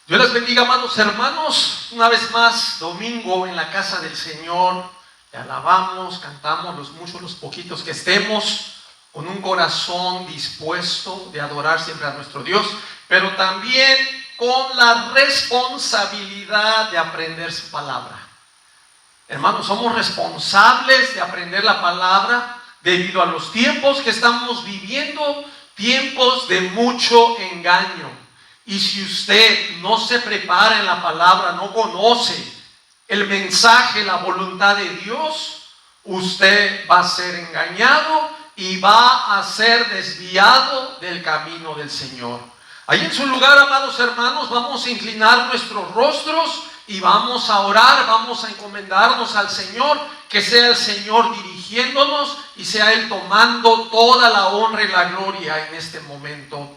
Dios les bendiga, amados hermanos. Una vez más, domingo en la casa del Señor. Le alabamos, cantamos los muchos, los poquitos que estemos, con un corazón dispuesto de adorar siempre a nuestro Dios, pero también con la responsabilidad de aprender su palabra. Hermanos, somos responsables de aprender la palabra debido a los tiempos que estamos viviendo, tiempos de mucho engaño. Y si usted no se prepara en la palabra, no conoce el mensaje, la voluntad de Dios, usted va a ser engañado y va a ser desviado del camino del Señor. Ahí en su lugar, amados hermanos, vamos a inclinar nuestros rostros y vamos a orar, vamos a encomendarnos al Señor, que sea el Señor dirigiéndonos y sea Él tomando toda la honra y la gloria en este momento.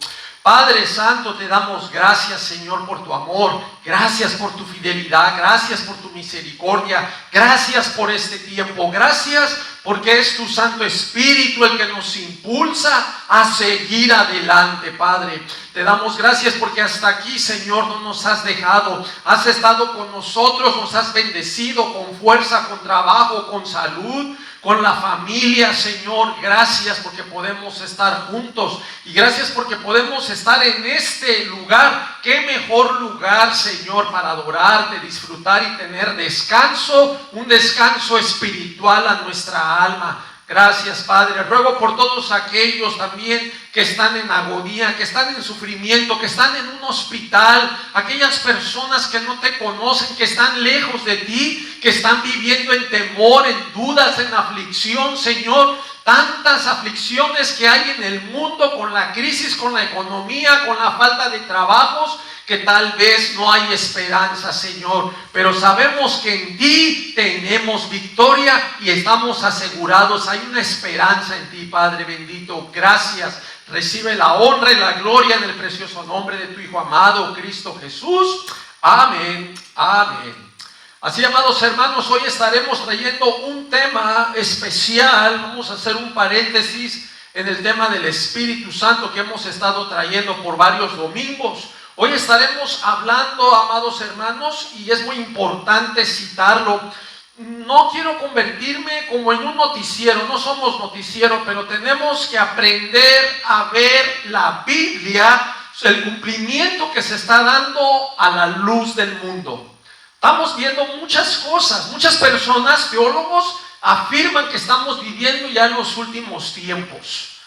Padre Santo, te damos gracias, Señor, por tu amor, gracias por tu fidelidad, gracias por tu misericordia, gracias por este tiempo, gracias porque es tu Santo Espíritu el que nos impulsa a seguir adelante, Padre. Te damos gracias porque hasta aquí, Señor, no nos has dejado, has estado con nosotros, nos has bendecido con fuerza, con trabajo, con salud, con la familia, Señor. Gracias porque podemos estar juntos y gracias porque podemos estar en este lugar. Qué mejor lugar, Señor, para adorarte, disfrutar y tener descanso, un descanso espiritual a nuestra alma. Gracias, Padre. Ruego por todos aquellos también que están en agonía, que están en sufrimiento, que están en un hospital, aquellas personas que no te conocen, que están lejos de ti, que están viviendo en temor, en dudas, en aflicción, Señor. Tantas aflicciones que hay en el mundo con la crisis, con la economía, con la falta de trabajos, que tal vez no hay esperanza, Señor, pero sabemos que en ti tenemos victoria y estamos asegurados. Hay una esperanza en ti, Padre bendito. Gracias. Recibe la honra y la gloria en el precioso nombre de tu Hijo amado, Cristo Jesús. Amén. Amén. Así, amados hermanos, hoy estaremos trayendo un tema especial. Vamos a hacer un paréntesis en el tema del Espíritu Santo que hemos estado trayendo por varios domingos. Hoy estaremos hablando, amados hermanos, y es muy importante citarlo. No quiero convertirme como en un noticiero, no somos noticiero, pero tenemos que aprender a ver la Biblia, el cumplimiento que se está dando a la luz del mundo. Estamos viendo muchas cosas, muchas personas, teólogos, afirman que estamos viviendo ya en los últimos tiempos.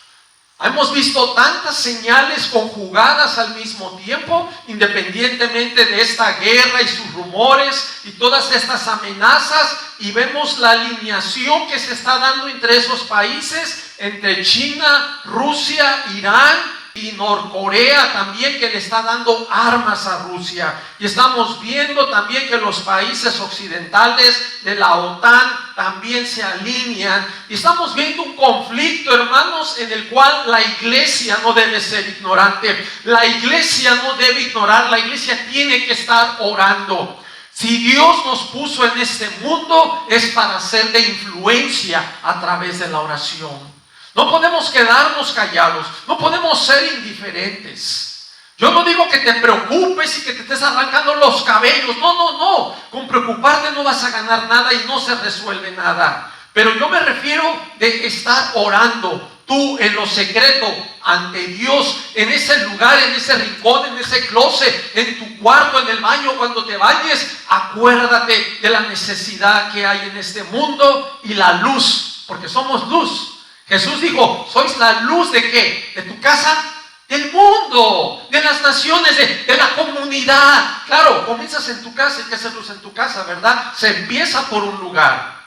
Hemos visto tantas señales conjugadas al mismo tiempo, independientemente de esta guerra y sus rumores y todas estas amenazas, y vemos la alineación que se está dando entre esos países, entre China, Rusia, Irán y Norcorea también, que le está dando armas a Rusia. Y estamos viendo también que los países occidentales de la OTAN también se alinean. Y estamos viendo un conflicto, hermanos, en el cual la iglesia no debe ser ignorante. La iglesia no debe ignorar, la iglesia tiene que estar orando. Si Dios nos puso en este mundo es para ser de influencia a través de la oración. No podemos quedarnos callados, no podemos ser indiferentes. Yo no digo que te preocupes y que te estés arrancando los cabellos, no. Con preocuparte no vas a ganar nada y no se resuelve nada. Pero yo me refiero de estar orando, tú en lo secreto, ante Dios, en ese lugar, en ese rincón, en ese closet, en tu cuarto, en el baño, cuando te bañes. Acuérdate de la necesidad que hay en este mundo y la luz, porque somos luz. Jesús dijo, ¿sois la luz de qué? ¿De tu casa? Del mundo, de las naciones, de la comunidad. Claro, comienzas en tu casa, hay que hacer luz en tu casa, ¿verdad? Se empieza por un lugar.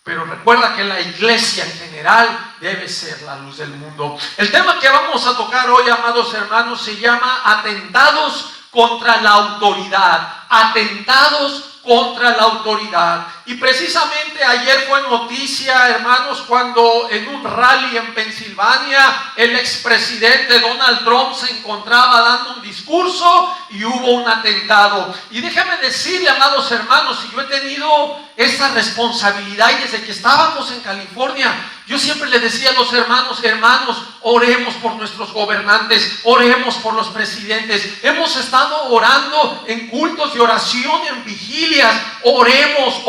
Pero recuerda que la iglesia en general debe ser la luz del mundo. El tema que vamos a tocar hoy, amados hermanos, se llama atentados contra la autoridad. Atentados contra la autoridad. Y precisamente ayer fue noticia, hermanos, cuando en un rally en Pensilvania el expresidente Donald Trump se encontraba dando un discurso y hubo un atentado. Y déjame decirle, amados hermanos, si yo he tenido esa responsabilidad y desde que estábamos en California, yo siempre le decía a los hermanos, oremos por nuestros gobernantes, oremos por los presidentes. Hemos estado orando en cultos de oración, en vigilias. Oremos.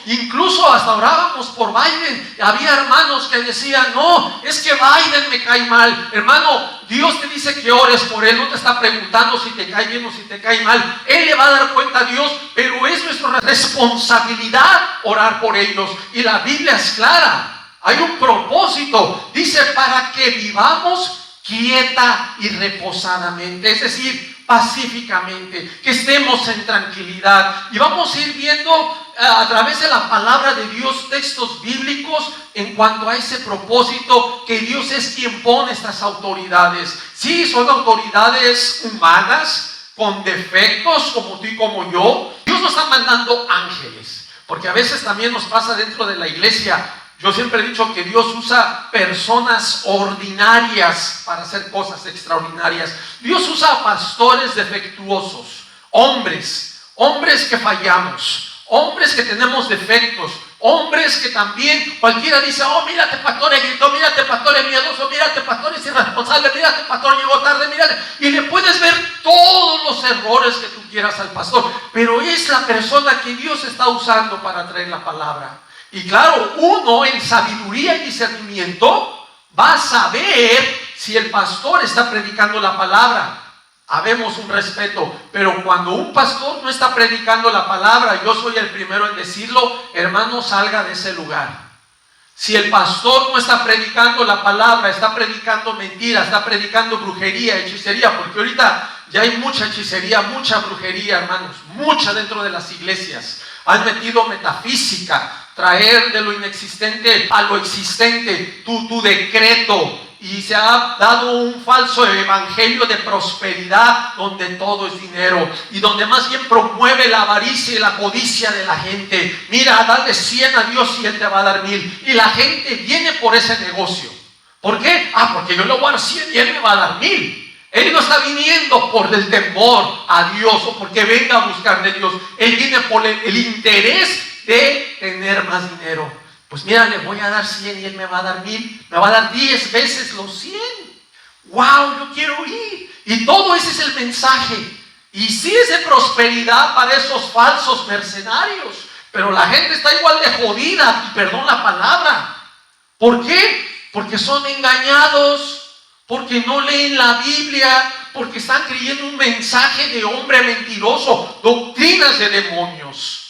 Incluso hasta orábamos por Biden. Había hermanos que decían, no, es que Biden me cae mal. Hermano, Dios te dice que ores por él, no te está preguntando si te cae bien o si te cae mal. Él le va a dar cuenta a Dios, pero es nuestra responsabilidad orar por ellos. Y la Biblia es clara, hay un propósito, dice, para que vivamos quieta y reposadamente, es decir, pacíficamente, que estemos en tranquilidad. Y vamos a ir viendo a través de la palabra de Dios textos bíblicos en cuanto a ese propósito, que Dios es quien pone estas autoridades. Sí, son autoridades humanas con defectos como tú y como yo. Dios no está mandando ángeles, porque a veces también nos pasa dentro de la iglesia. Yo siempre he dicho que Dios usa personas ordinarias para hacer cosas extraordinarias. Dios usa pastores defectuosos, hombres que fallamos, hombres que tenemos defectos, hombres que también cualquiera dice, oh, mírate pastor, gritó, mírate pastor, es miedoso, mírate pastor, es irresponsable, mírate pastor, llegó tarde, mírate. Y le puedes ver todos los errores que tú quieras al pastor, pero es la persona que Dios está usando para traer la palabra. Y claro, uno en sabiduría y discernimiento va a saber si el pastor está predicando la palabra. Habemos un respeto, pero cuando un pastor no está predicando la palabra, yo soy el primero en decirlo, hermano, salga de ese lugar. Si el pastor no está predicando la palabra, está predicando mentira, está predicando brujería, hechicería, porque ahorita ya hay mucha hechicería, mucha brujería, hermanos, mucha dentro de las iglesias. Han metido metafísica, traer de lo inexistente a lo existente, tu decreto, y se ha dado un falso evangelio de prosperidad donde todo es dinero y donde más bien promueve la avaricia y la codicia de la gente. Mira, dale 100 a Dios y Él te va a dar 1000, y la gente viene por ese negocio. ¿Por qué? Porque yo le voy a dar 100 y Él me va a dar 1000. Él no está viniendo por el temor a Dios o porque venga a buscar de Dios. Él viene por el interés de tener más dinero. Pues mira, le voy a dar 100 y Él me va a dar 1000, me va a dar 10 veces los 100. ¡Wow! Yo quiero ir. Y todo ese es el mensaje. Y sí es de prosperidad para esos falsos mercenarios, pero la gente está igual de jodida, y perdón la palabra. ¿Por qué? Porque son engañados, porque no leen la Biblia, porque están creyendo un mensaje de hombre mentiroso, doctrinas de demonios.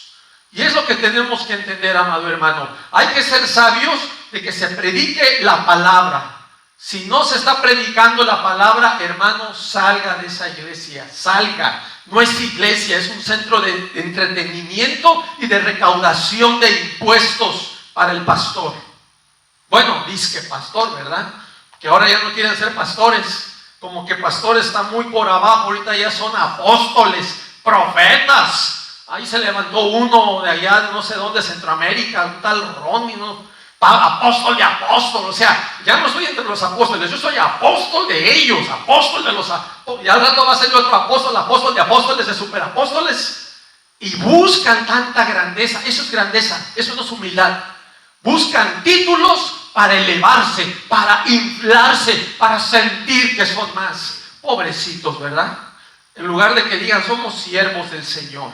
Y es lo que tenemos que entender, amado hermano. Hay que ser sabios de que se predique la palabra. Si no se está predicando la palabra, hermano, salga de esa iglesia, salga. No es iglesia, es un centro de entretenimiento y de recaudación de impuestos para el pastor. Bueno, dice que pastor, ¿verdad? Que ahora ya no quieren ser pastores. Como que pastor está muy por abajo, ahorita ya son apóstoles, profetas. Ahí se levantó uno de allá, de no sé dónde, Centroamérica, un tal Ronnie, ¿no? Apóstol de apóstol, o sea, ya no estoy entre los apóstoles, yo soy apóstol de ellos, apóstol de los apóstoles, y al rato va a ser yo otro apóstol, apóstol de apóstoles, de superapóstoles, y buscan tanta grandeza. Eso es grandeza, eso no es humildad. Buscan títulos para elevarse, para inflarse, para sentir que son más. Pobrecitos, ¿verdad? En lugar de que digan, somos siervos del Señor.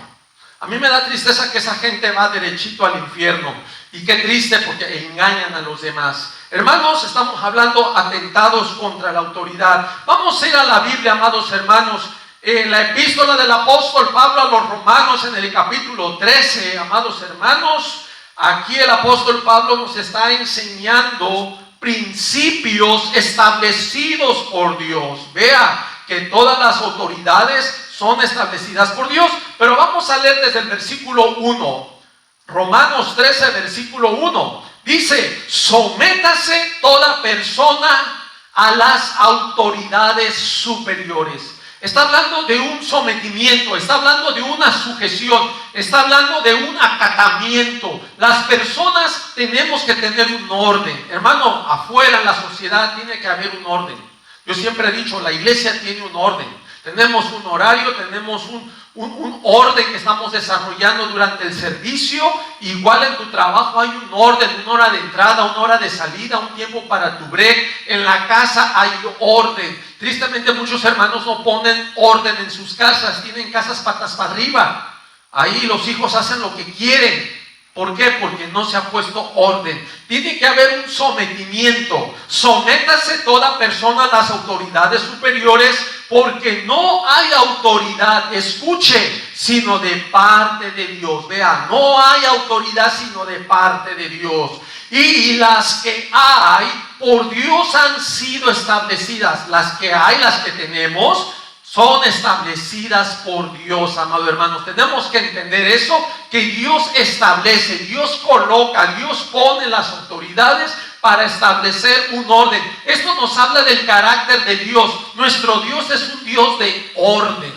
A mí me da tristeza que esa gente va derechito al infierno. Y qué triste, porque engañan a los demás. Hermanos, estamos hablando atentados contra la autoridad. Vamos a ir a la Biblia, amados hermanos. En la epístola del apóstol Pablo a los romanos, en el capítulo 13, amados hermanos, aquí el apóstol Pablo nos está enseñando principios establecidos por Dios. Vea que todas las autoridades son establecidas por Dios, pero vamos a leer desde el versículo 1. Romanos 13, versículo 1. Dice, sométase toda persona a las autoridades superiores. Está hablando de un sometimiento, está hablando de una sujeción, está hablando de un acatamiento. Las personas tenemos que tener un orden. Hermano, afuera en la sociedad tiene que haber un orden. Yo siempre he dicho, la iglesia tiene un orden. Tenemos un horario, tenemos un orden que estamos desarrollando durante el servicio. Igual en tu trabajo hay un orden, una hora de entrada, una hora de salida, un tiempo para tu break. En la casa hay orden. Tristemente muchos hermanos no ponen orden en sus casas, tienen casas patas para arriba. Ahí los hijos hacen lo que quieren. ¿Por qué? Porque no se ha puesto orden. Tiene que haber un sometimiento. Sométase toda persona a las autoridades superiores, porque no hay autoridad, escuche, sino de parte de Dios. Vea, no hay autoridad sino de parte de Dios. Y las que hay, por Dios han sido establecidas. Las que hay, las que tenemos, son establecidas por Dios, amados hermanos. Tenemos que entender eso, que Dios establece, Dios coloca, Dios pone las autoridades para establecer un orden. Esto nos habla del carácter de Dios. Nuestro Dios es un Dios de orden.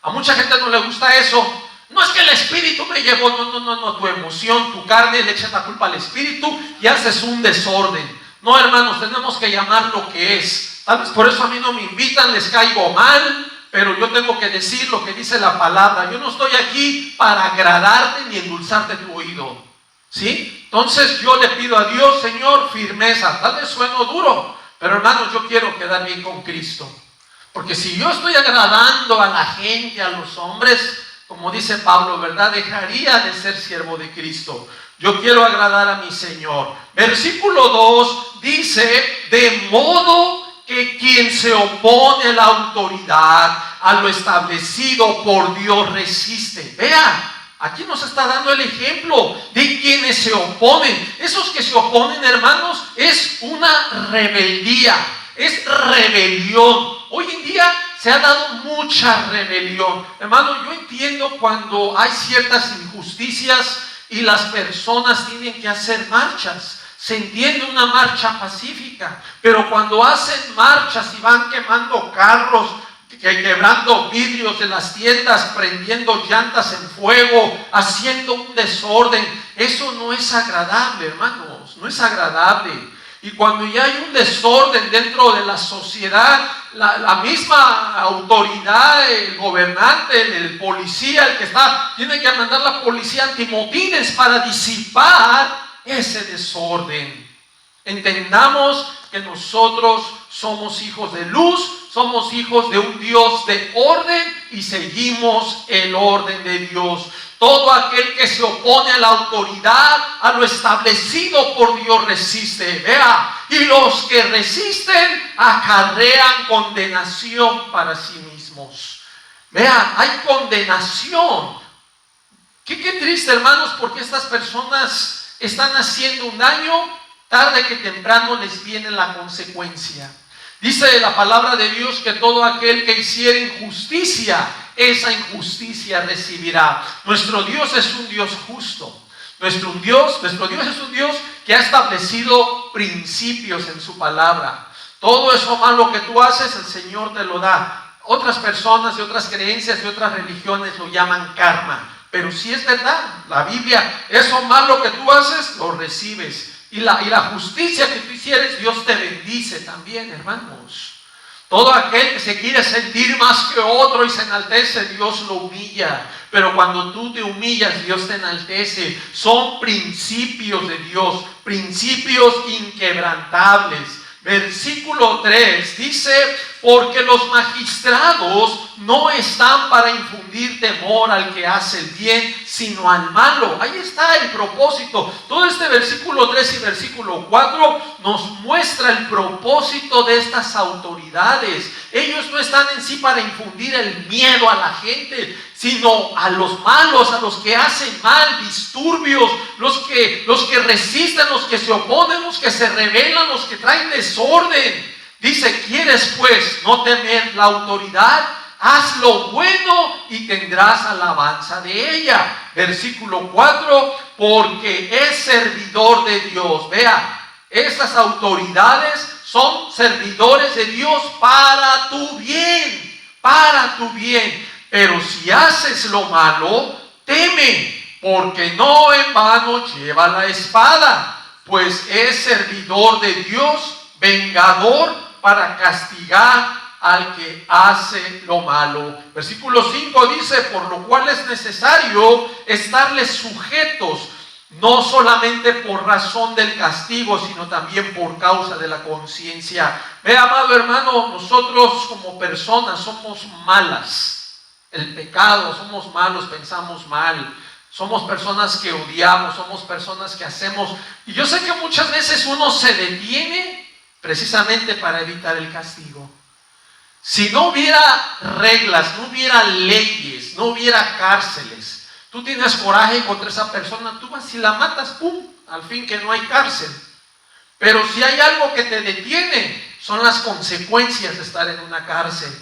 A mucha gente no le gusta eso. No es que el Espíritu me llevó, no, tu emoción, tu carne le echa la culpa al Espíritu y haces un desorden. No, hermanos, tenemos que llamar lo que es. Tal vez por eso a mí no me invitan, les caigo mal, pero yo tengo que decir lo que dice la palabra. Yo no estoy aquí para agradarte ni endulzarte tu oído, ¿sí? Entonces yo le pido a Dios, Señor, firmeza. Tal vez sueno duro, pero hermanos, yo quiero quedar bien con Cristo. Porque si yo estoy agradando a la gente, a los hombres, como dice Pablo, ¿verdad? Dejaría de ser siervo de Cristo. Yo quiero agradar a mi Señor. Versículo 2 dice, de modo que quien se opone a la autoridad, a lo establecido por Dios, resiste. Vea, aquí nos está dando el ejemplo de quienes se oponen. Esos que se oponen, hermanos, es una rebeldía, es rebelión. Hoy en día se ha dado mucha rebelión. Hermano, yo entiendo cuando hay ciertas injusticias y las personas tienen que hacer marchas. Se entiende una marcha pacífica, pero cuando hacen marchas y van quemando carros, quebrando vidrios de las tiendas, prendiendo llantas en fuego, haciendo un desorden, eso no es agradable, hermanos, no es agradable. Y cuando ya hay un desorden dentro de la sociedad, la misma autoridad, el gobernante, el policía, el que está, tiene que mandar la policía antimotines para disipar ese desorden. Entendamos que nosotros somos hijos de luz, somos hijos de un Dios de orden y seguimos el orden de Dios. Todo aquel que se opone a la autoridad, a lo establecido por Dios, resiste. Vea, y los que resisten acarrean condenación para sí mismos. Vea, hay condenación. Qué triste, hermanos, porque estas personas están haciendo un daño, tarde que temprano les viene la consecuencia. Dice la palabra de Dios que todo aquel que hiciere injusticia, esa injusticia recibirá. Nuestro Dios es un Dios justo. Nuestro Dios es un Dios que ha establecido principios en su palabra. Todo eso malo que tú haces, el Señor te lo da. Otras personas de otras creencias, de otras religiones lo llaman karma. Pero sí es verdad, la Biblia, eso malo que tú haces, lo recibes. Y la justicia que tú hicieres, Dios te bendice también, hermanos. Todo aquel que se quiere sentir más que otro y se enaltece, Dios lo humilla. Pero cuando tú te humillas, Dios te enaltece. Son principios de Dios, principios inquebrantables. Versículo 3 dice, porque los magistrados no están para infundir temor al que hace el bien, sino al malo. Ahí está el propósito. Todo este versículo 3 y versículo 4 nos muestra el propósito de estas autoridades. Ellos no están en sí para infundir el miedo a la gente, sino a los malos, a los que hacen mal, disturbios, los que resisten, los que se oponen, los que se rebelan, los que traen desorden. Dice, ¿quieres pues no temer la autoridad? Haz lo bueno y tendrás alabanza de ella. Versículo 4, porque es servidor de Dios. Vea, estas autoridades son servidores de Dios para tu bien, para tu bien. Pero si haces lo malo, teme, porque no en vano lleva la espada, pues es servidor de Dios, vengador para castigar al que hace lo malo. Versículo 5 dice, por lo cual es necesario estarles sujetos, no solamente por razón del castigo, sino también por causa de la conciencia. Ve, amado hermano, nosotros como personas somos malas. El pecado, somos malos, pensamos mal. Somos personas que odiamos, somos personas que hacemos. Y yo sé que muchas veces uno se detiene precisamente para evitar el castigo. Si no hubiera reglas, no hubiera leyes, no hubiera cárceles, tú tienes coraje contra esa persona, tú vas y la matas, ¡pum! Al fin que no hay cárcel. Pero si hay algo que te detiene, son las consecuencias de estar en una cárcel.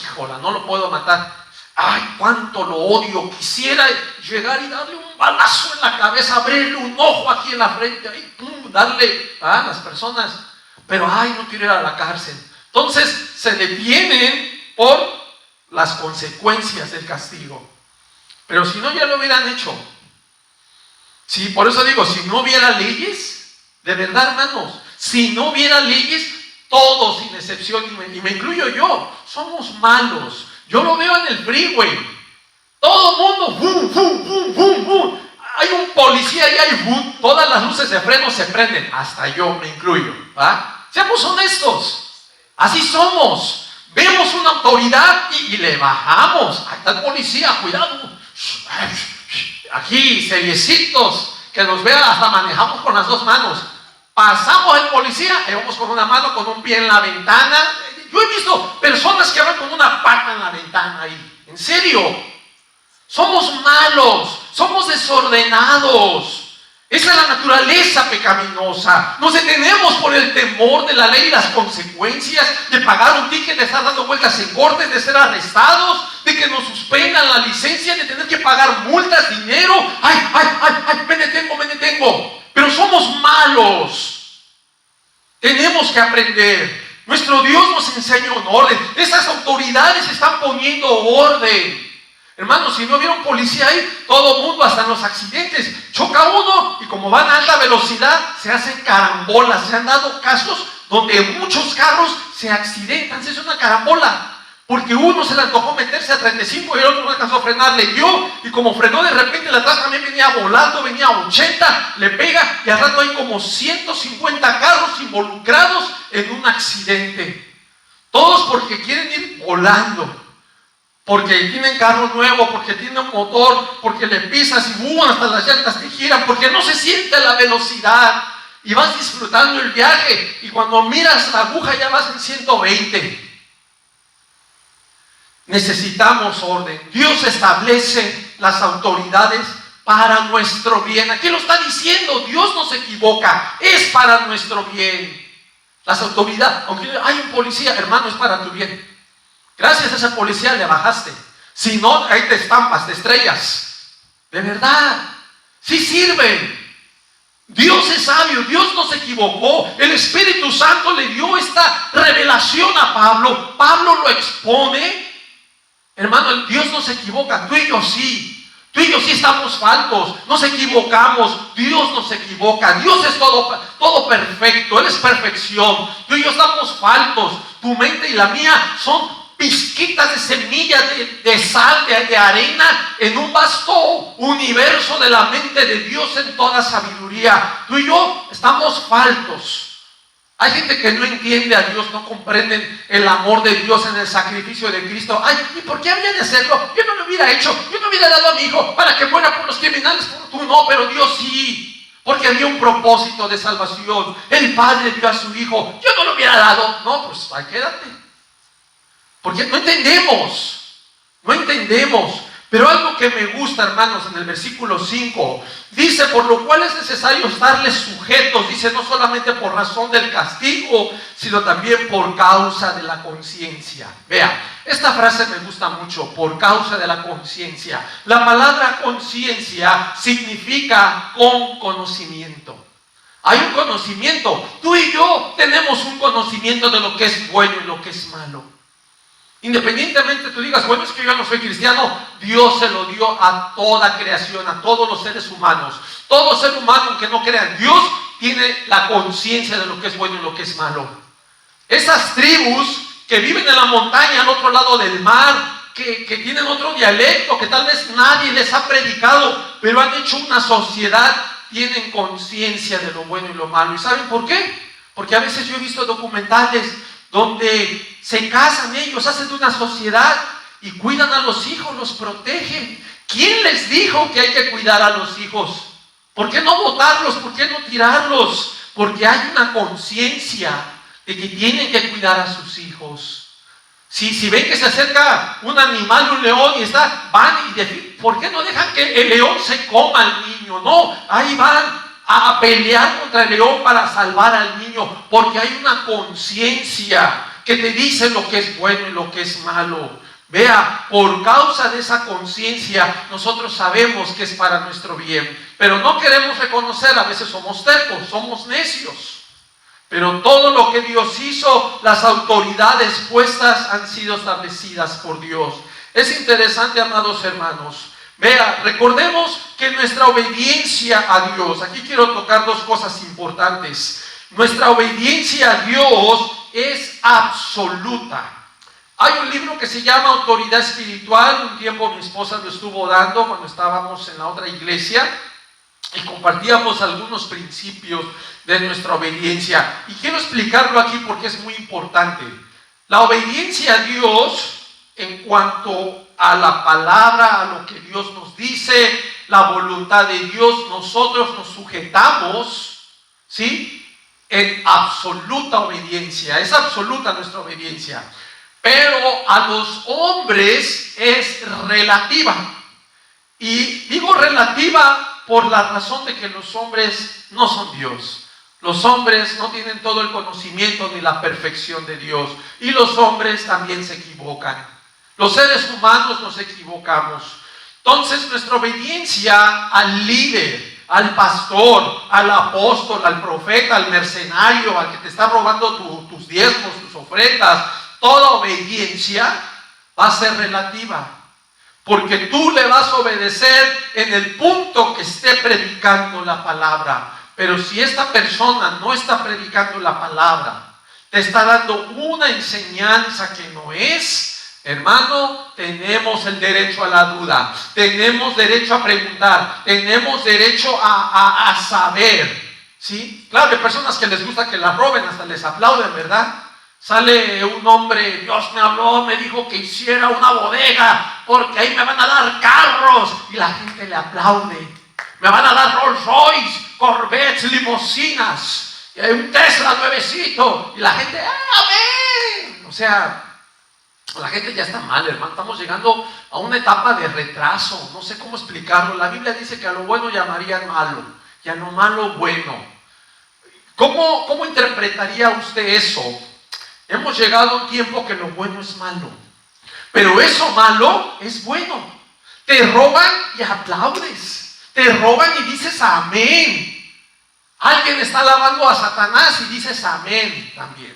Híjola, no lo puedo matar. Ay, cuánto lo odio. Quisiera llegar y darle un balazo en la cabeza, abrirle un ojo aquí en la frente, ahí, ¡pum! Darle a las personas. Pero ay, no quiero ir a la cárcel. Entonces se detienen por las consecuencias del castigo. Pero si no, ya lo hubieran hecho. Sí, por eso digo, si no hubiera leyes, de verdad, hermanos, si no hubiera leyes, todos sin excepción, y me incluyo yo, somos malos. Yo lo veo en el freeway. Todo el mundo, ¡bum, bum, bum, bum, bum! Hay un policía y hay ¡bum! Todas las luces de freno se prenden. Hasta yo me incluyo. ¿Va? Seamos honestos. Así somos. Vemos una autoridad y le bajamos. Ahí está el policía, cuidado. Aquí, seriecitos, que nos vea, hasta manejamos con las dos manos. Pasamos el policía y vamos con una mano, con un pie en la ventana. Yo he visto personas que van con una pata en la ventana ahí. En serio. Somos malos, somos desordenados. Esa es la naturaleza pecaminosa. Nos detenemos por el temor de la ley y las consecuencias de pagar un ticket, de estar dando vueltas en corte, de ser arrestados, de que nos suspendan la licencia, de tener que pagar multas, dinero. ¡Ay, ay, ay, ay! Me detengo! Pero somos malos. Tenemos que aprender. Nuestro Dios nos enseña un orden. Esas autoridades están poniendo orden. Hermanos, si no hubiera un policía ahí, todo el mundo, hasta en los accidentes, choca uno y como van a alta velocidad, se hacen carambolas. Se han dado casos donde muchos carros se accidentan, se hace una carambola. Porque uno se le antojó meterse a 35 y el otro no alcanzó a frenar, le dio, y como frenó de repente, el atrás también venía volando, venía a 80, le pega, y al rato hay como 150 carros involucrados en un accidente. Todos porque quieren ir volando. Porque tienen carro nuevo, porque tienen motor, porque le pisas y hasta las llantas te giran, porque no se siente la velocidad y vas disfrutando el viaje y cuando miras la aguja ya vas en 120. Necesitamos orden. Dios establece las autoridades para nuestro bien. Aquí lo está diciendo, Dios no se equivoca, es para nuestro bien. Las autoridades, aunque hay un policía, hermano, es para tu bien. Gracias a ese policía le bajaste. Si no, ahí te estampas, te estrellas. De verdad, sí sirven. Dios es sabio, Dios no se equivocó. El Espíritu Santo le dio esta revelación a Pablo. Pablo lo expone. Hermano, Dios no se equivoca, tú y yo sí. Tú y yo sí estamos faltos, nos equivocamos. Dios no se equivoca, Dios es todo perfecto, Él es perfección. Tú y yo estamos faltos. Tu mente y la mía son pizquitas de semillas de sal, de arena, en un vasto universo de la mente de Dios en toda sabiduría. Tú y yo estamos faltos. Hay gente que no entiende a Dios, no comprenden el amor de Dios en el sacrificio de Cristo. Ay, ¿y por qué habría de hacerlo? Yo no lo hubiera hecho, yo no hubiera dado a mi hijo para que muera por los criminales, tú no, pero Dios sí, porque había un propósito de salvación. El Padre dio a su hijo, yo no lo hubiera dado. No, pues ahí quédate. Porque no entendemos. Pero algo que me gusta, hermanos, en el versículo 5, dice, por lo cual es necesario estarles sujetos, dice, no solamente por razón del castigo, sino también por causa de la conciencia. Vea, esta frase me gusta mucho, por causa de la conciencia. La palabra conciencia significa con conocimiento. Hay un conocimiento. Tú y yo tenemos un conocimiento de lo que es bueno y lo que es malo. Independientemente tú digas, bueno, es que yo no soy cristiano, Dios se lo dio a toda creación, a todos los seres humanos. Todo ser humano, aunque no crea en Dios, tiene la conciencia de lo que es bueno y lo que es malo. Esas tribus que viven en la montaña al otro lado del mar, que tienen otro dialecto, que tal vez nadie les ha predicado, pero han hecho una sociedad, tienen conciencia de lo bueno y lo malo. ¿Y saben por qué? Porque a veces yo he visto documentales donde se casan ellos, hacen una sociedad y cuidan a los hijos, los protegen. ¿Quién les dijo que hay que cuidar a los hijos? ¿Por qué no botarlos? ¿Por qué no tirarlos? Porque hay una conciencia de que tienen que cuidar a sus hijos. Si ven que se acerca un animal, un león, y van y ¿por qué no dejan que el león se coma al niño? No, ahí van a pelear contra el león para salvar al niño, porque hay una conciencia que te dice lo que es bueno y lo que es malo. Vea, por causa de esa conciencia, nosotros sabemos que es para nuestro bien, pero no queremos reconocer, a veces somos tercos, somos necios. Pero todo lo que Dios hizo, las autoridades puestas han sido establecidas por Dios. Es interesante, amados hermanos. Vea, recordemos que nuestra obediencia a Dios, aquí quiero tocar dos cosas importantes. Nuestra obediencia a Dios es absoluta. Hay un libro que se llama Autoridad Espiritual. Un tiempo mi esposa lo estuvo dando cuando estábamos en la otra iglesia y compartíamos algunos principios de nuestra obediencia. Y quiero explicarlo aquí porque es muy importante. La obediencia a Dios en cuanto a la palabra, a lo que Dios nos dice, la voluntad de Dios, nosotros nos sujetamos, ¿sí?, en absoluta obediencia. Es absoluta nuestra obediencia. Pero a los hombres es relativa. Y digo relativa por la razón de que los hombres no son Dios. Los hombres no tienen todo el conocimiento ni la perfección de Dios. Y los hombres también se equivocan. Los seres humanos nos equivocamos. Entonces nuestra obediencia al líder, al pastor, al apóstol, al profeta, al mercenario, al que te está robando tus diezmos, tus ofrendas, toda obediencia va a ser relativa. Porque tú le vas a obedecer en el punto que esté predicando la palabra. Pero si esta persona no está predicando la palabra, te está dando una enseñanza que no es, hermano, tenemos el derecho a la duda. Tenemos derecho a preguntar. Tenemos derecho a saber. ¿Sí? Claro, hay personas que les gusta que la roben, hasta les aplauden, ¿verdad? Sale un hombre, Dios me habló, me dijo que hiciera una bodega porque ahí me van a dar carros y la gente le aplaude. Me van a dar Rolls Royce, Corvettes, limusinas, y hay un Tesla nuevecito y la gente, amén. O sea, la gente ya está mal, hermano. Estamos llegando a una etapa de retraso. No sé cómo explicarlo. La Biblia dice que a lo bueno llamarían malo y a lo malo bueno. ¿Cómo interpretaría usted eso? Hemos llegado a un tiempo que lo bueno es malo, pero eso malo es bueno. Te roban y aplaudes, te roban y dices amén. Alguien está alabando a Satanás y dices amén también,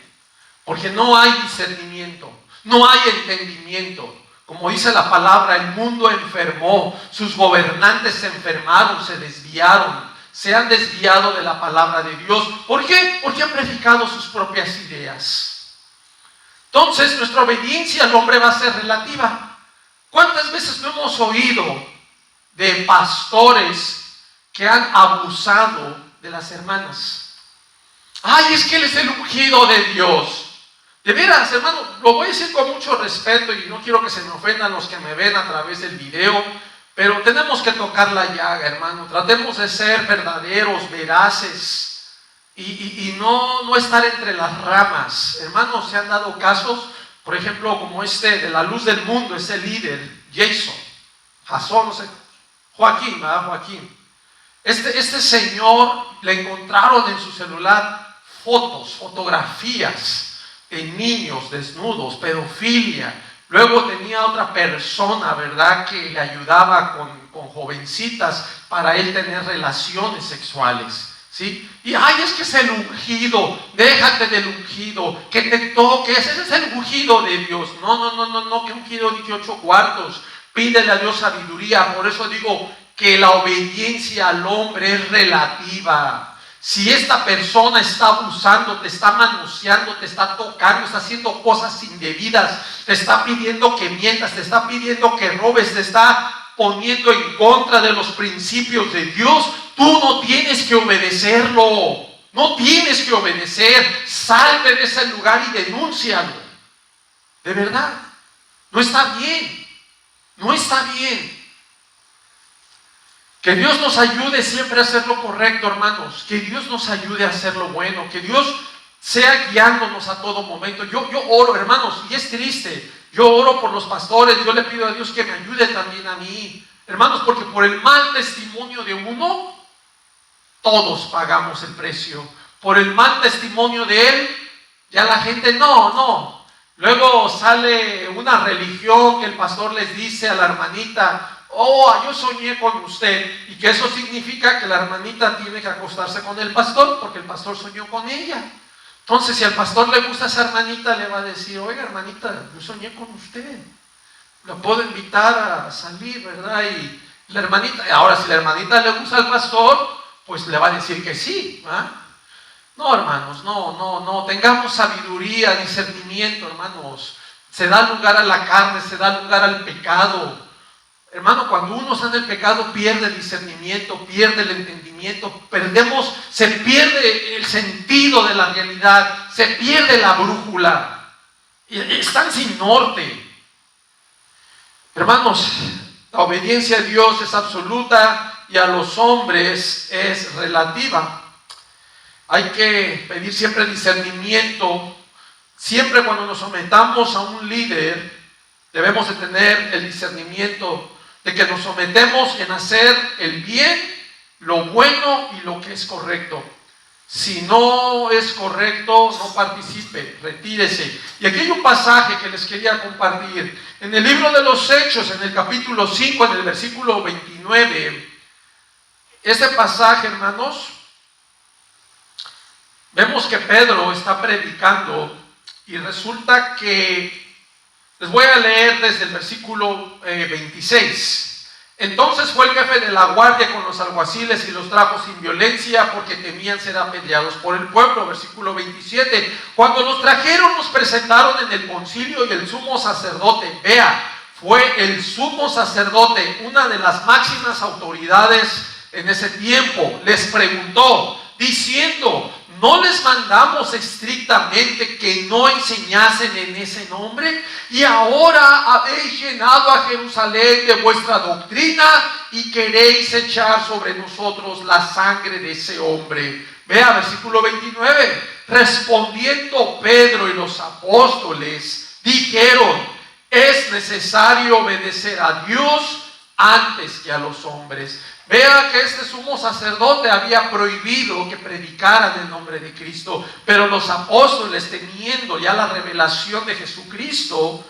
porque no hay discernimiento, no hay entendimiento. Como dice la palabra, el mundo enfermó, sus gobernantes se enfermaron, se desviaron, se han desviado de la palabra de Dios. ¿Por qué? Porque han predicado sus propias ideas. Entonces nuestra obediencia al hombre va a ser relativa. ¿Cuántas veces no hemos oído de pastores que han abusado de las hermanas? Ay, es que él es el ungido de Dios. De veras, hermano, lo voy a decir con mucho respeto y no quiero que se me ofendan los que me ven a través del video, pero tenemos que tocar la llaga, hermano. Tratemos de ser verdaderos, veraces. Y no estar entre las ramas. Hermanos, se han dado casos, por ejemplo, como de la luz del mundo, ese líder, Jason, no sé, Joaquín, ¿verdad? Joaquín. Este señor le encontraron en su celular fotografías de niños desnudos, pedofilia. Luego tenía otra persona, ¿verdad?, que le ayudaba con jovencitas para él tener relaciones sexuales. ¿Sí? Y ay, es que es el ungido, déjate del ungido, que te toques, ese es el ungido de Dios. No, que ungido ni que 8 cuartos. Pídele a Dios sabiduría. Por eso digo que la obediencia al hombre es relativa. Si esta persona está abusando, te está manoseando, te está tocando, está haciendo cosas indebidas, te está pidiendo que mientas, te está pidiendo que robes, te está poniendo en contra de los principios de Dios, tú no tienes que obedecerlo. No tienes que obedecer. Salte de ese lugar y denúncialo. De verdad. No está bien. No está bien. Que Dios nos ayude siempre a hacer lo correcto, hermanos. Que Dios nos ayude a hacer lo bueno. Que Dios sea guiándonos a todo momento. Yo oro, hermanos, y es triste. Yo oro por los pastores. Yo le pido a Dios que me ayude también a mí. Hermanos, porque por el mal testimonio de uno, todos pagamos el precio. Por el mal testimonio de él, ya la gente no. Luego sale una religión que el pastor les dice a la hermanita, oh, yo soñé con usted, y que eso significa que la hermanita tiene que acostarse con el pastor, porque el pastor soñó con ella. Entonces, si al pastor le gusta a esa hermanita, le va a decir, oiga, hermanita, yo soñé con usted, la puedo invitar a salir, ¿verdad? Y la hermanita, ahora si la hermanita le gusta al pastor, pues le va a decir que sí, ¿verdad? No, hermanos, no, tengamos sabiduría, discernimiento, hermanos. Se da lugar a la carne, se da lugar al pecado. Hermano, cuando uno está en el pecado, pierde el discernimiento, pierde el entendimiento, se pierde el sentido de la realidad, se pierde la brújula. Y están sin norte. Hermanos, la obediencia a Dios es absoluta y a los hombres es relativa. Hay que pedir siempre discernimiento. Siempre cuando nos sometamos a un líder, debemos de tener el discernimiento de que nos sometemos en hacer el bien, lo bueno y lo que es correcto. Si no es correcto, no participe, retírese. Y aquí hay un pasaje que les quería compartir. En el libro de los Hechos, en el capítulo 5, en el versículo 29, este pasaje, hermanos, vemos que Pedro está predicando y resulta que, les voy a leer desde el versículo 26. Entonces fue el jefe de la guardia con los alguaciles y los trajo sin violencia porque temían ser apedreados por el pueblo. Versículo 27. Cuando los trajeron, los presentaron en el concilio y el sumo sacerdote, fue el sumo sacerdote, una de las máximas autoridades en ese tiempo, les preguntó diciendo, ¿no les mandamos estrictamente que no enseñasen en ese nombre? Y ahora habéis llenado a Jerusalén de vuestra doctrina y queréis echar sobre nosotros la sangre de ese hombre. Vea, versículo 29. Respondiendo Pedro y los apóstoles, dijeron, es necesario obedecer a Dios antes que a los hombres. Vea que este sumo sacerdote había prohibido que predicaran el nombre de Cristo, pero los apóstoles, teniendo ya la revelación de Jesucristo,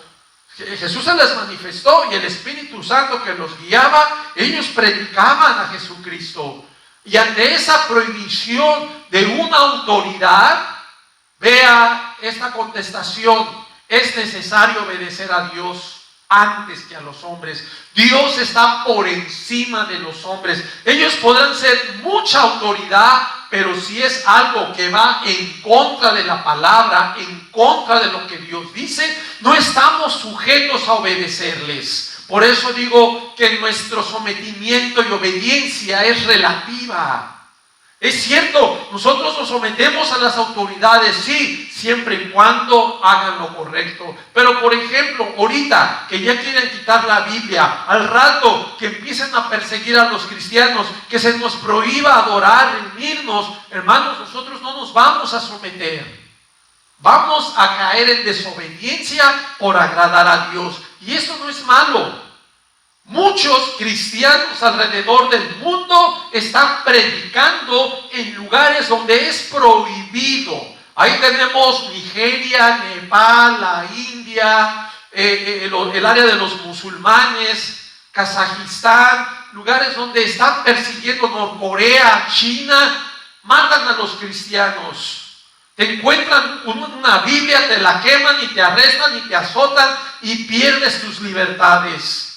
Jesús se les manifestó y el Espíritu Santo que los guiaba, ellos predicaban a Jesucristo. Y ante esa prohibición de una autoridad, vea esta contestación, es necesario obedecer a Dios antes que a los hombres. Dios está por encima de los hombres. Ellos podrán ser mucha autoridad, pero si es algo que va en contra de la palabra, en contra de lo que Dios dice, no estamos sujetos a obedecerles. Por eso digo que nuestro sometimiento y obediencia es relativa. Es cierto, nosotros nos sometemos a las autoridades, sí, siempre y cuando hagan lo correcto. Pero por ejemplo, ahorita que ya quieren quitar la Biblia, al rato que empiecen a perseguir a los cristianos, que se nos prohíba adorar, reunirnos, hermanos, nosotros no nos vamos a someter. Vamos a caer en desobediencia por agradar a Dios. Y eso no es malo. Muchos cristianos alrededor del mundo están predicando en lugares donde es prohibido. Ahí tenemos Nigeria, Nepal, la India, el área de los musulmanes, Kazajistán, lugares donde están persiguiendo, Norcorea, China, matan a los cristianos. Te encuentran una Biblia, te la queman y te arrestan y te azotan y pierdes tus libertades.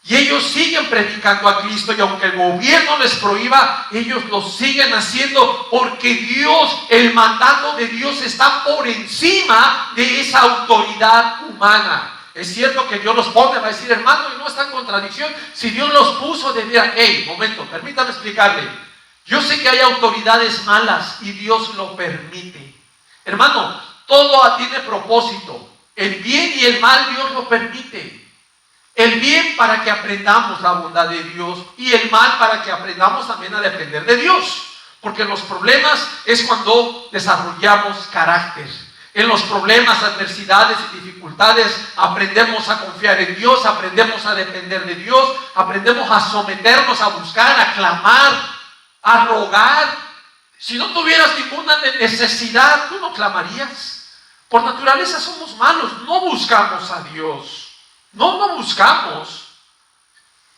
Y ellos siguen predicando a Cristo, y aunque el gobierno les prohíba, ellos lo siguen haciendo porque Dios, el mandato de Dios está por encima de esa autoridad humana. Es cierto que Dios los pone, va a decir, hermano, y no está en contradicción. Si Dios los puso, diría, hey, momento, permítame explicarle. Yo sé que hay autoridades malas y Dios lo permite. Hermano, todo tiene propósito. El bien y el mal Dios lo permite. El bien para que aprendamos la bondad de Dios, y el mal para que aprendamos también a depender de Dios. Porque los problemas es cuando desarrollamos carácter. En los problemas, adversidades y dificultades aprendemos a confiar en Dios, aprendemos a depender de Dios, aprendemos a someternos, a buscar, a clamar, a rogar. Si no tuvieras ninguna necesidad, tú no clamarías. Por naturaleza somos malos, no buscamos a Dios. No buscamos.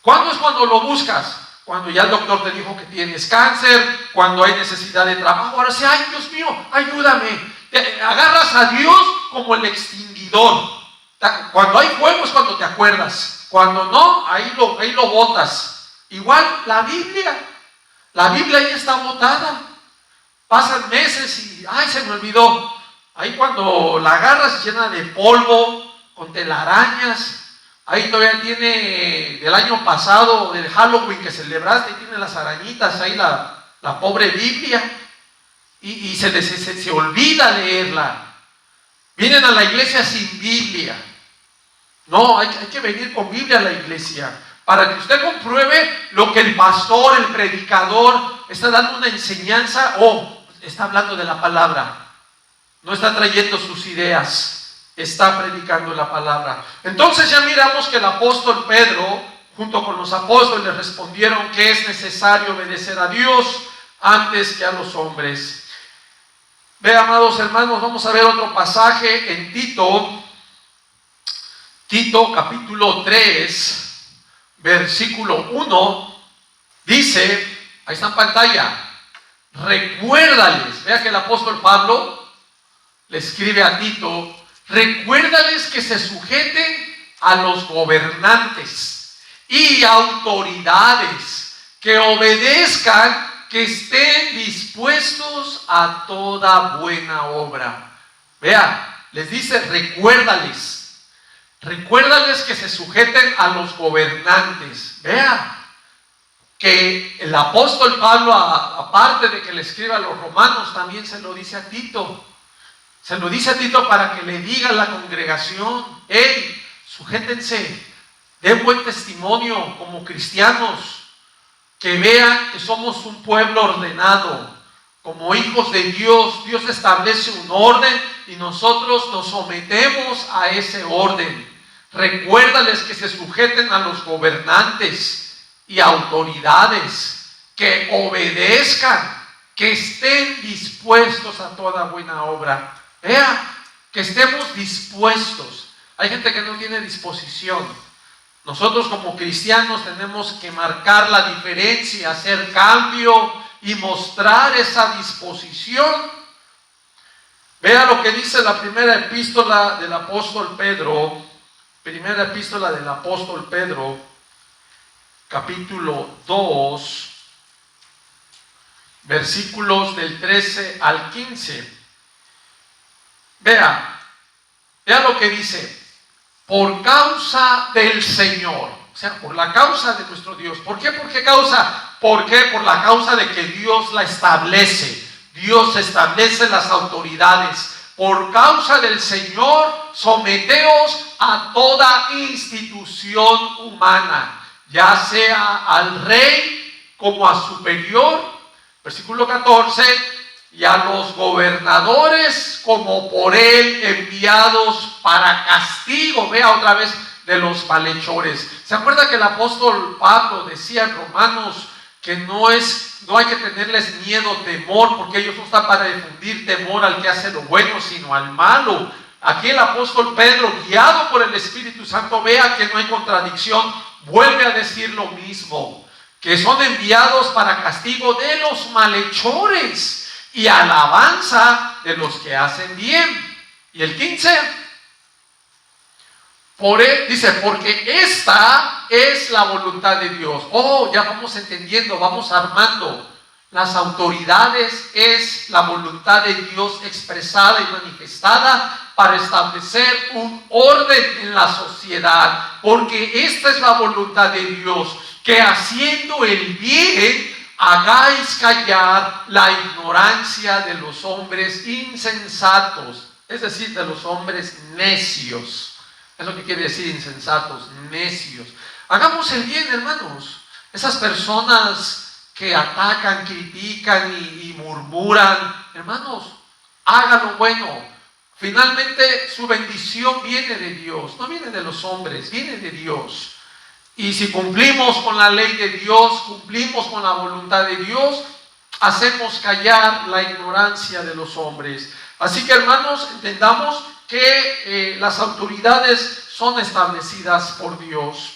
¿Cuándo es cuando lo buscas? Cuando ya el doctor te dijo que tienes cáncer, cuando hay necesidad de trabajo. Ahora sí, ay Dios mío, ayúdame. Agarras a Dios como el extinguidor. Cuando hay fuego es cuando te acuerdas. Cuando no, ahí lo botas. Igual la Biblia ya está botada. Pasan meses y, ay, se me olvidó. Ahí cuando la agarras llena de polvo, con telarañas. Ahí todavía tiene del año pasado, del Halloween que celebraste, tiene las arañitas, ahí la pobre Biblia. Y se olvida leerla. Vienen a la iglesia sin Biblia. No, hay que venir con Biblia a la iglesia, para que usted compruebe lo que el pastor, el predicador, está dando una enseñanza, o está hablando de la palabra. No está trayendo sus ideas. Está predicando la palabra. Entonces ya miramos que el apóstol Pedro, junto con los apóstoles, le respondieron que es necesario obedecer a Dios antes que a los hombres. Ve, amados hermanos, vamos a ver otro pasaje en Tito capítulo 3, versículo 1, dice, ahí está en pantalla, recuérdales, vea que el apóstol Pablo le escribe a Tito, recuérdales que se sujeten a los gobernantes y autoridades, que obedezcan, que estén dispuestos a toda buena obra. Vea, les dice, recuérdales que se sujeten a los gobernantes. Vea, que el apóstol Pablo, aparte de que le escriba a los romanos, también se lo dice a Tito. Se lo dice a Tito para que le diga a la congregación, hey, sujétense, den buen testimonio como cristianos, que vean que somos un pueblo ordenado, como hijos de Dios. Dios establece un orden y nosotros nos sometemos a ese orden. Recuérdales que se sujeten a los gobernantes y autoridades, que obedezcan, que estén dispuestos a toda buena obra. Vea, que estemos dispuestos. Hay gente que no tiene disposición. Nosotros como cristianos tenemos que marcar la diferencia, hacer cambio y mostrar esa disposición. Vea lo que dice la primera epístola del apóstol Pedro. Primera epístola del apóstol Pedro, capítulo 2, versículos del 13 al 15. Vea lo que dice, por causa del Señor, o sea, por la causa de nuestro Dios. ¿Por qué? ¿Por qué causa? ¿Por qué? Por la causa de que Dios la establece. Dios establece las autoridades. Por causa del Señor, someteos a toda institución humana, ya sea al rey como a superior, versículo 14, y a los gobernadores como por él enviados para castigo. Vea otra vez de los malhechores. ¿Se acuerda que el apóstol Pablo decía en Romanos que no hay que tenerles miedo, temor, porque ellos no están para difundir temor al que hace lo bueno, sino al malo? Aquí el apóstol Pedro, guiado por el Espíritu Santo, vea que no hay contradicción, vuelve a decir lo mismo, que son enviados para castigo de los malhechores y alabanza de los que hacen bien. Y el 15, Por él, dice, porque esta es la voluntad de Dios. Oh, ya vamos entendiendo, vamos armando. Las autoridades es la voluntad de Dios expresada y manifestada para establecer un orden en la sociedad. Porque esta es la voluntad de Dios, que haciendo el bien hagáis callar la ignorancia de los hombres insensatos, es decir, de los hombres necios. Es lo que quiere decir insensatos, necios. Hagamos el bien, hermanos. Esas personas que atacan, critican y murmuran, hermanos, hagan lo bueno. Finalmente su bendición viene de Dios, no viene de los hombres, viene de Dios. Y si cumplimos con la ley de Dios, cumplimos con la voluntad de Dios, hacemos callar la ignorancia de los hombres. Así que, hermanos, entendamos que las autoridades son establecidas por Dios.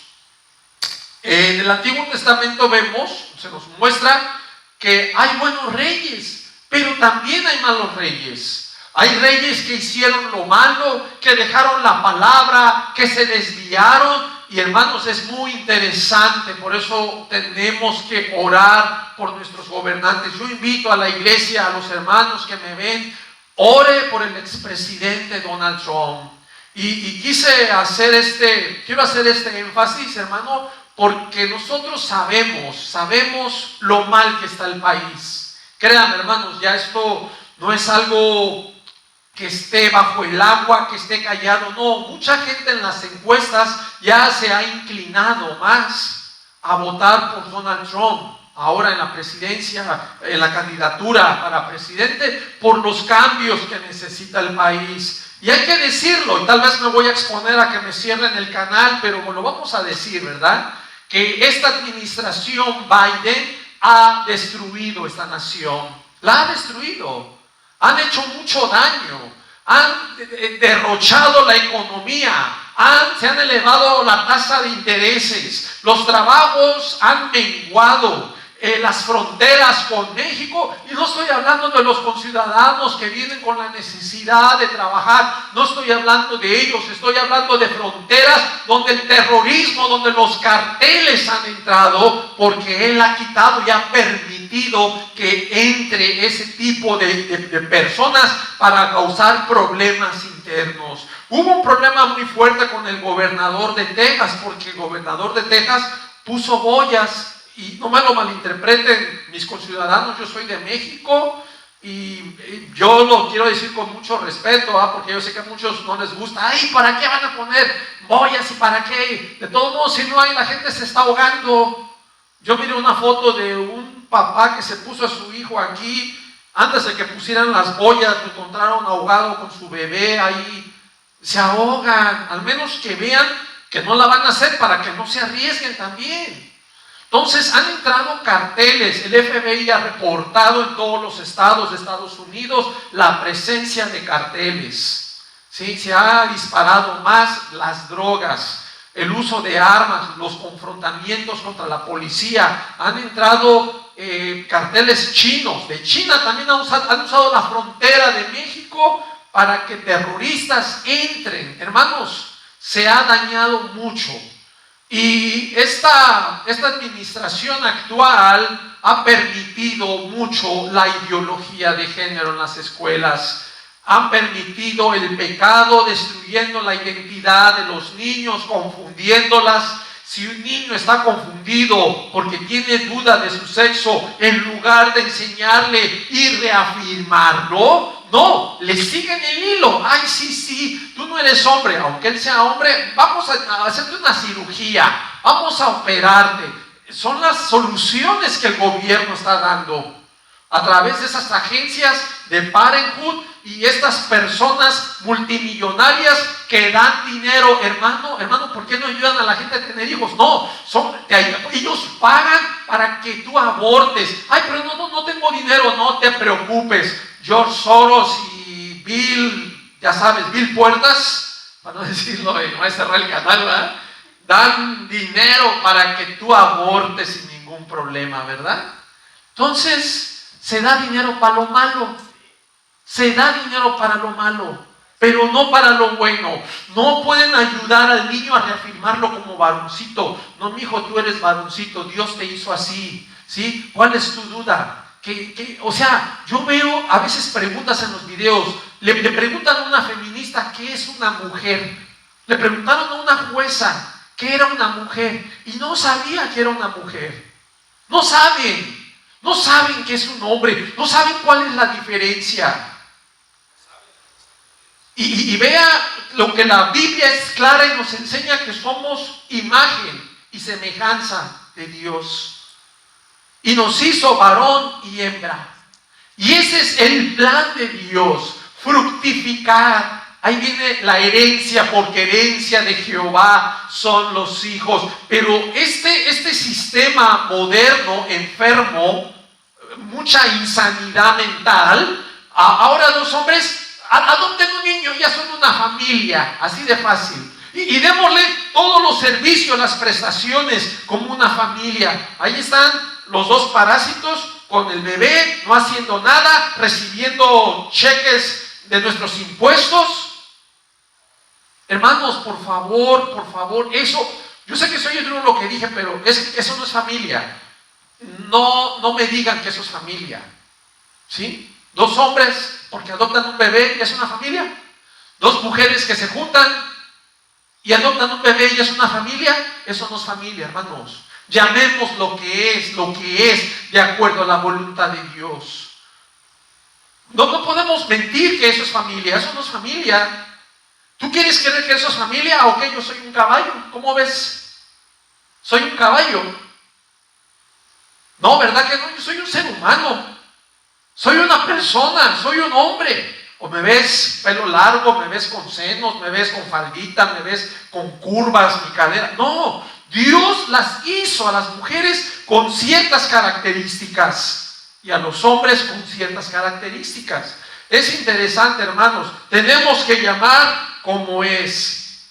En el Antiguo Testamento vemos, se nos muestra que hay buenos reyes, pero también hay malos reyes. Hay reyes que hicieron lo malo, que dejaron la palabra, que se desviaron. Y hermanos, es muy interesante, por eso tenemos que orar por nuestros gobernantes. Yo invito a la iglesia, a los hermanos que me ven, ore por el expresidente Donald Trump. Y quiero hacer este énfasis, hermano, porque nosotros sabemos lo mal que está el país. Créanme, hermanos, ya esto no es algo que esté bajo el agua, que esté callado. No, mucha gente en las encuestas ya se ha inclinado más a votar por Donald Trump. Ahora en la presidencia, en la candidatura para presidente, por los cambios que necesita el país. Y hay que decirlo, y tal vez me voy a exponer a que me cierren el canal, pero lo vamos a decir, ¿verdad? Que esta administración Biden ha destruido esta nación. La ha destruido. Han hecho mucho daño. Han derrochado la economía. Se han elevado la tasa de intereses. Los trabajos han menguado. Las fronteras con México, y no estoy hablando de los conciudadanos que vienen con la necesidad de trabajar, no estoy hablando de ellos, estoy hablando de fronteras donde el terrorismo, donde los carteles han entrado, porque Él ha quitado y ha permitido que entre ese tipo de personas para causar problemas internos. Hubo un problema muy fuerte con el gobernador de Texas, porque el gobernador de Texas puso boyas. Y no me lo malinterpreten mis conciudadanos, yo soy de México y yo lo quiero decir con mucho respeto, porque yo sé que a muchos no les gusta. Ay, ¿para qué van a poner boyas y para qué? De todos modos, si no hay, la gente se está ahogando. Yo miré una foto de un papá que se puso a su hijo aquí, antes de que pusieran las boyas, lo encontraron ahogado con su bebé ahí. Se ahogan, al menos que vean que no la van a hacer para que no se arriesguen también. Entonces han entrado carteles, el FBI ha reportado en todos los estados de Estados Unidos la presencia de carteles. ¿Sí? Se ha disparado más las drogas, el uso de armas, los confrontamientos contra la policía. Han entrado carteles chinos, de China también han usado la frontera de México para que terroristas entren. Hermanos, se ha dañado mucho. Y esta administración actual ha permitido mucho la ideología de género en las escuelas. Han permitido el pecado, destruyendo la identidad de los niños, confundiéndolas. Si un niño está confundido porque tiene duda de su sexo, en lugar de enseñarle y reafirmarlo, no, le siguen el hilo. Ay, sí, tú no eres hombre, aunque él sea hombre, vamos a hacerte una cirugía, vamos a operarte. Son las soluciones que el gobierno está dando a través de esas agencias de Parenthood y estas personas multimillonarias que dan dinero. Hermano, ¿por qué no ayudan a la gente a tener hijos? No, ellos pagan para que tú abortes. Ay, pero no tengo dinero, no te preocupes. George Soros y Bill, ya sabes, Bill Puertas, para no decirlo, no voy a cerrar el canal, ¿verdad? Dan dinero para que tú abortes sin ningún problema, ¿verdad? Entonces, se da dinero para lo malo. Se da dinero para lo malo. pero no para lo bueno. No pueden ayudar al niño a reafirmarlo como varoncito. No, mi hijo, tú eres varoncito, Dios te hizo así, ¿sí? ¿Cuál es tu duda? O sea, yo veo a veces preguntas en los videos. Le preguntan a una feminista qué es una mujer. Le preguntaron a una jueza qué era una mujer y no sabía que era una mujer. No saben que es un hombre, no saben cuál es la diferencia. Y vea lo que la Biblia es clara y nos enseña, que somos imagen y semejanza de Dios. Y nos hizo varón y hembra. Y ese es el plan de Dios, fructificar. Ahí viene la herencia, porque herencia de Jehová son los hijos. Pero este sistema moderno, enfermo, mucha insanidad mental, ahora los hombres adopten un niño, ya son una familia, así de fácil. Y démosle todos los servicios, las prestaciones como una familia. Ahí están los dos parásitos con el bebé, no haciendo nada, recibiendo cheques de nuestros impuestos. Hermanos, por favor, eso, yo sé que soy duro lo que dije, pero eso no es familia. No me digan que eso es familia, ¿sí? Dos hombres, porque adoptan un bebé, ¿ya es una familia? Dos mujeres que se juntan y adoptan un bebé, ¿ya es una familia? Eso no es familia, hermanos. Llamemos lo que es, de acuerdo a la voluntad de Dios. No podemos mentir que eso es familia, eso no es familia. ¿Tú quieres creer que eso es familia? ¿O que yo soy un caballo? ¿Cómo ves? ¿Soy un caballo? No, ¿verdad que no? Yo soy un ser humano. Soy una persona, soy un hombre. O me ves pelo largo, me ves con senos, me ves con faldita, me ves con curvas, mi cadera. No, Dios las hizo a las mujeres con ciertas características y a los hombres con ciertas características. Es interesante, hermanos. Tenemos que llamar como es.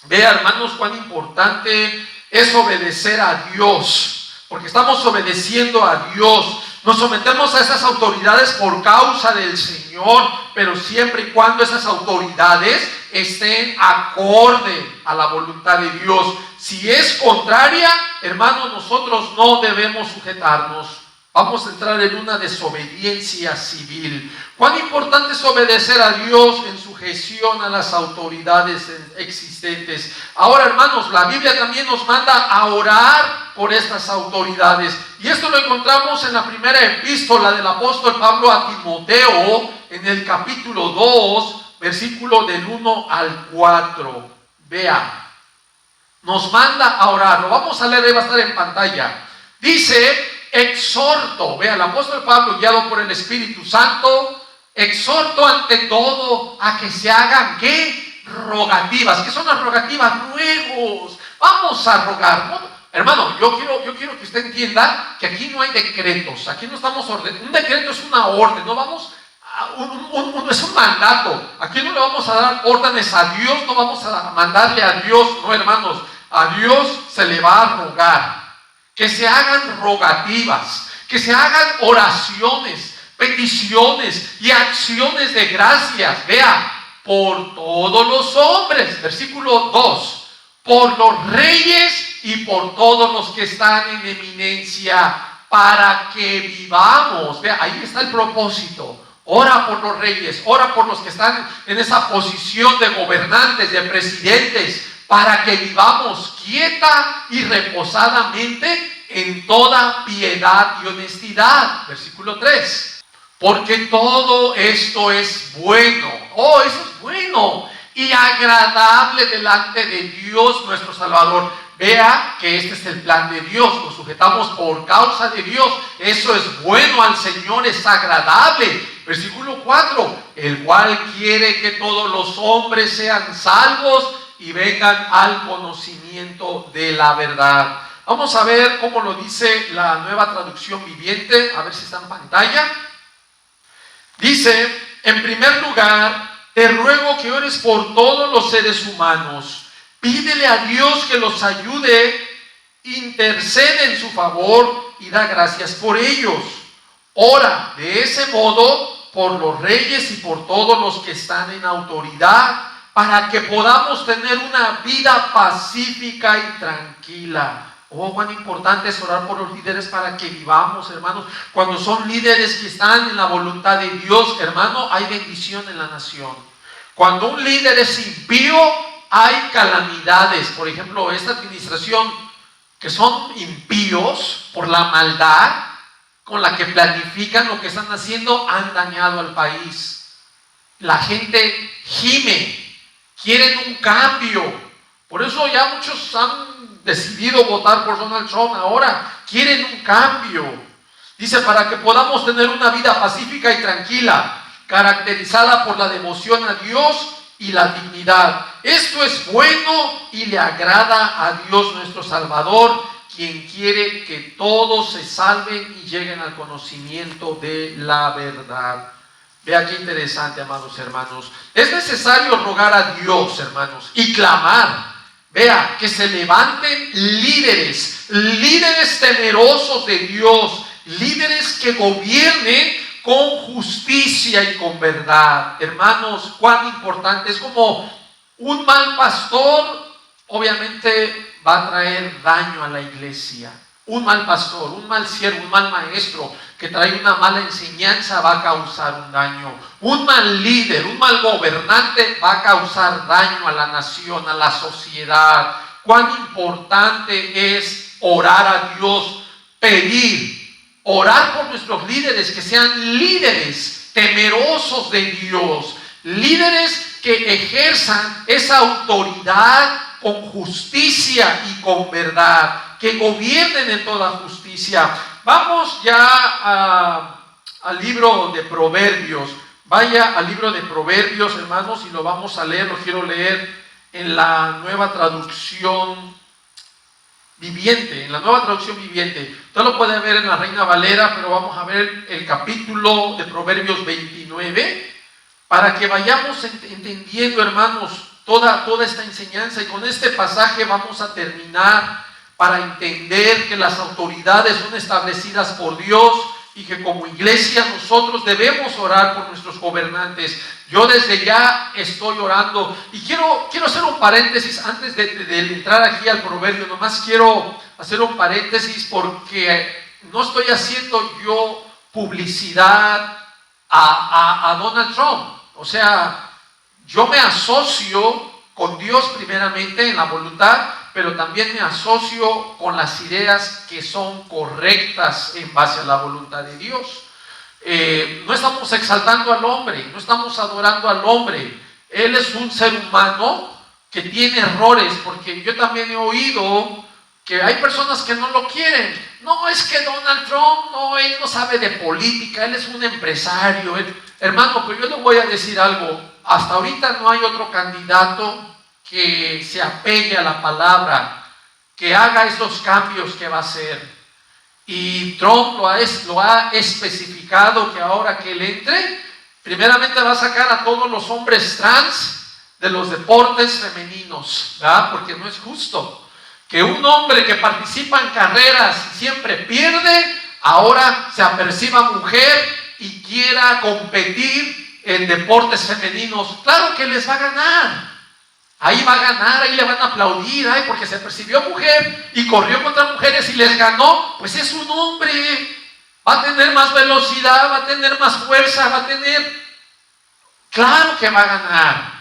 Vea, hermanos, cuán importante es obedecer a Dios, porque estamos obedeciendo a Dios. Nos sometemos a esas autoridades por causa del Señor, pero siempre y cuando esas autoridades estén acorde a la voluntad de Dios. Si es contraria, hermanos, nosotros no debemos sujetarnos. Vamos a entrar en una desobediencia civil. ¿Cuán importante es obedecer a Dios en sujeción a las autoridades existentes? Ahora, hermanos, la Biblia también nos manda a orar por estas autoridades. Y esto lo encontramos en la primera epístola del apóstol Pablo a Timoteo, en el capítulo 2, versículo del 1 al 4. Vea, nos manda a orar. Lo vamos a leer, va a estar en pantalla. Dice: exhorto, vea, el apóstol Pablo, guiado por el Espíritu Santo, exhorto ante todo a que se hagan, ¿qué? Rogativas. ¿Qué son las rogativas? Ruegos. Vamos a rogar, ¿no? Hermano, yo quiero que usted entienda que aquí no hay decretos, aquí no estamos ordenando. Un decreto es una orden, no vamos es un mandato. Aquí no le vamos a dar órdenes a Dios, no vamos a mandarle a Dios, no, hermanos, a Dios se le va a rogar. Que se hagan rogativas, que se hagan oraciones, peticiones y acciones de gracias. Vea, por todos los hombres, versículo 2, por los reyes y por todos los que están en eminencia, para que vivamos. Vea, ahí está el propósito. Ora por los reyes, ora por los que están en esa posición de gobernantes, de presidentes, para que vivamos quieta y reposadamente en toda piedad y honestidad. Versículo 3. Porque todo esto es bueno. Oh, eso es bueno y agradable delante de Dios nuestro Salvador. Vea que este es el plan de Dios. Nos sujetamos por causa de Dios. Eso es bueno al Señor, es agradable. Versículo 4. El cual quiere que todos los hombres sean salvos y vengan al conocimiento de la verdad. Vamos a ver cómo lo dice la Nueva Traducción Viviente, a ver si está en pantalla. Dice: en primer lugar, te ruego que ores por todos los seres humanos. Pídele a Dios que los ayude, intercede en su favor y da gracias por ellos. Ora de ese modo por los reyes y por todos los que están en autoridad, para que podamos tener una vida pacífica y tranquila. Oh, cuán importante es orar por los líderes para que vivamos, hermanos. Cuando son líderes que están en la voluntad de Dios, hermano, hay bendición en la nación. Cuando un líder es impío, hay calamidades. Por ejemplo, esta administración, que son impíos por la maldad con la que planifican lo que están haciendo, han dañado al país. La gente gime, quieren un cambio. Por eso ya muchos han decidido votar por Donald Trump ahora. Quieren un cambio. Dice, para que podamos tener una vida pacífica y tranquila, caracterizada por la devoción a Dios y la dignidad. Esto es bueno y le agrada a Dios nuestro Salvador, quien quiere que todos se salven y lleguen al conocimiento de la verdad. Vea qué interesante, amados hermanos. Es necesario rogar a Dios, hermanos, y clamar. Vea, que se levanten líderes temerosos de Dios, líderes que gobiernen con justicia y con verdad. Hermanos, cuán importante. Es como un mal pastor, obviamente va a traer daño a la iglesia. Un mal pastor, un mal siervo, un mal maestro que trae una mala enseñanza va a causar un daño. Un mal líder, un mal gobernante va a causar daño a la nación, a la sociedad. Cuán importante es orar a Dios, pedir, orar por nuestros líderes, que sean líderes temerosos de Dios, líderes que ejerzan esa autoridad con justicia y con verdad, que gobiernen en toda justicia. Vamos ya al libro de Proverbios. Vaya al libro de Proverbios, hermanos, y lo vamos a leer. Lo quiero leer en la nueva traducción viviente, en la nueva traducción viviente. Usted lo puede ver en la Reina Valera, pero vamos a ver el capítulo de Proverbios 29, para que vayamos entendiendo, hermanos, toda esta enseñanza. Y con este pasaje vamos a terminar, para entender que las autoridades son establecidas por Dios y que como iglesia nosotros debemos orar por nuestros gobernantes. Yo desde ya estoy orando, y quiero hacer un paréntesis antes de entrar aquí al proverbio. Nomás quiero hacer un paréntesis, porque no estoy haciendo yo publicidad a Donald Trump. O sea, yo me asocio con Dios primeramente en la voluntad, pero también me asocio con las ideas que son correctas en base a la voluntad de Dios. No estamos exaltando al hombre, no estamos adorando al hombre. Él es un ser humano que tiene errores, porque yo también he oído que hay personas que no lo quieren. No, es que Donald Trump, no, él no sabe de política, él es un empresario. Hermano, pero yo le voy a decir algo. Hasta ahorita no hay otro candidato que se apegue a la palabra, que haga esos cambios que va a hacer. Y Trump lo ha especificado, que ahora que él entre, primeramente va a sacar a todos los hombres trans de los deportes femeninos, ¿verdad? Porque no es justo que un hombre que participa en carreras y siempre pierde, ahora se aperciba mujer y quiera competir en deportes femeninos. Claro que les va a ganar. Ahí va a ganar, ahí le van a aplaudir, ay, porque se percibió mujer y corrió contra mujeres y les ganó. Pues es un hombre, va a tener más velocidad, va a tener más fuerza, va a tener... Claro que va a ganar.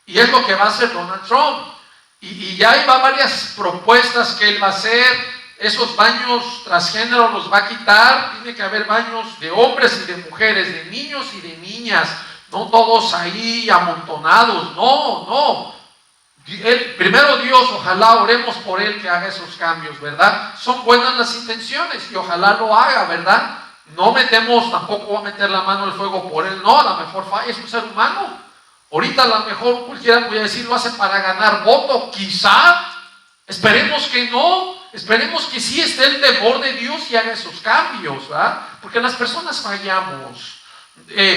Y es lo que va a hacer Donald Trump. Y ya hay varias propuestas que él va a hacer. Esos baños transgénero los va a quitar. Tiene que haber baños de hombres y de mujeres, de niños y de niñas. No todos ahí amontonados, no. Primero Dios, ojalá oremos por él que haga esos cambios, ¿verdad? Son buenas las intenciones y ojalá lo haga, ¿verdad? No metemos, tampoco va a meter la mano al fuego por él, no, a lo mejor falla, es un ser humano. Ahorita a lo mejor cualquiera puede decir, lo hace para ganar voto, quizá. Esperemos que no, esperemos que sí esté el temor de Dios y haga esos cambios, ¿verdad? Porque las personas fallamos.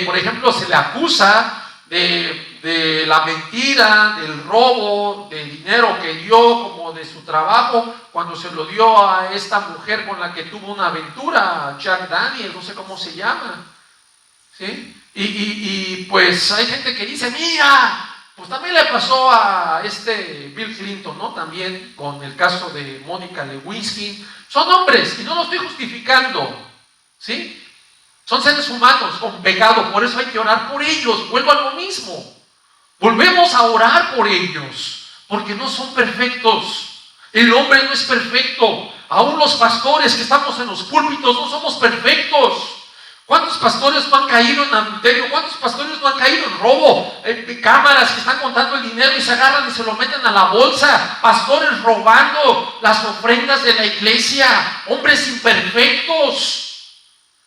Por ejemplo, se le acusa de la mentira, del robo, del dinero que dio, como de su trabajo, cuando se lo dio a esta mujer con la que tuvo una aventura, Jack Daniels, no sé cómo se llama, ¿sí? Pues hay gente que dice, mira, pues también le pasó a Bill Clinton, ¿no? También con el caso de Mónica Lewinsky. Son hombres, y no lo estoy justificando, ¿sí? Son seres humanos con pecado, por eso hay que orar por ellos. Vuelvo a lo mismo. Volvemos a orar por ellos, porque no son perfectos. El hombre no es perfecto. Aún los pastores que estamos en los púlpitos no somos perfectos. ¿Cuántos pastores no han caído en adulterio? ¿Cuántos pastores no han caído en robo? Cámaras que están contando el dinero y se agarran y se lo meten a la bolsa. Pastores robando las ofrendas de la iglesia. Hombres imperfectos.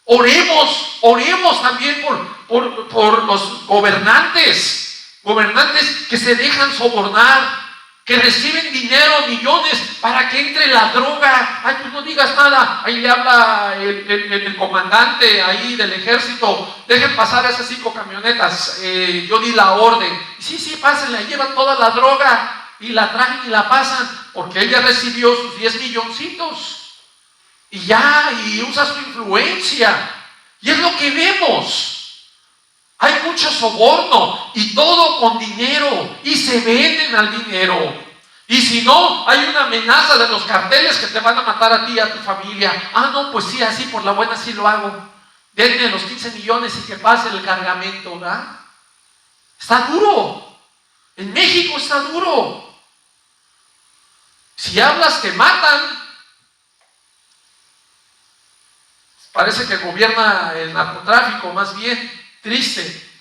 Oremos también por los gobernantes. Gobernantes que se dejan sobornar, que reciben dinero, millones, para que entre la droga. Ay, pues no digas nada. Ahí le habla el comandante ahí del ejército. Dejen pasar esas 5 camionetas. Yo di la orden. Sí, pásenla. Llevan toda la droga y la traen y la pasan, porque él ya recibió sus 10 milloncitos. Y usa su influencia. Y es lo que vemos. Hay mucho soborno y todo con dinero, y se venden al dinero. Y si no, hay una amenaza de los carteles que te van a matar a ti y a tu familia. No, pues sí, así por la buena sí lo hago. Denme los 15 millones y que pase el cargamento, ¿verdad? Está duro. En México está duro. Si hablas te matan. Parece que gobierna el narcotráfico, más bien. Triste.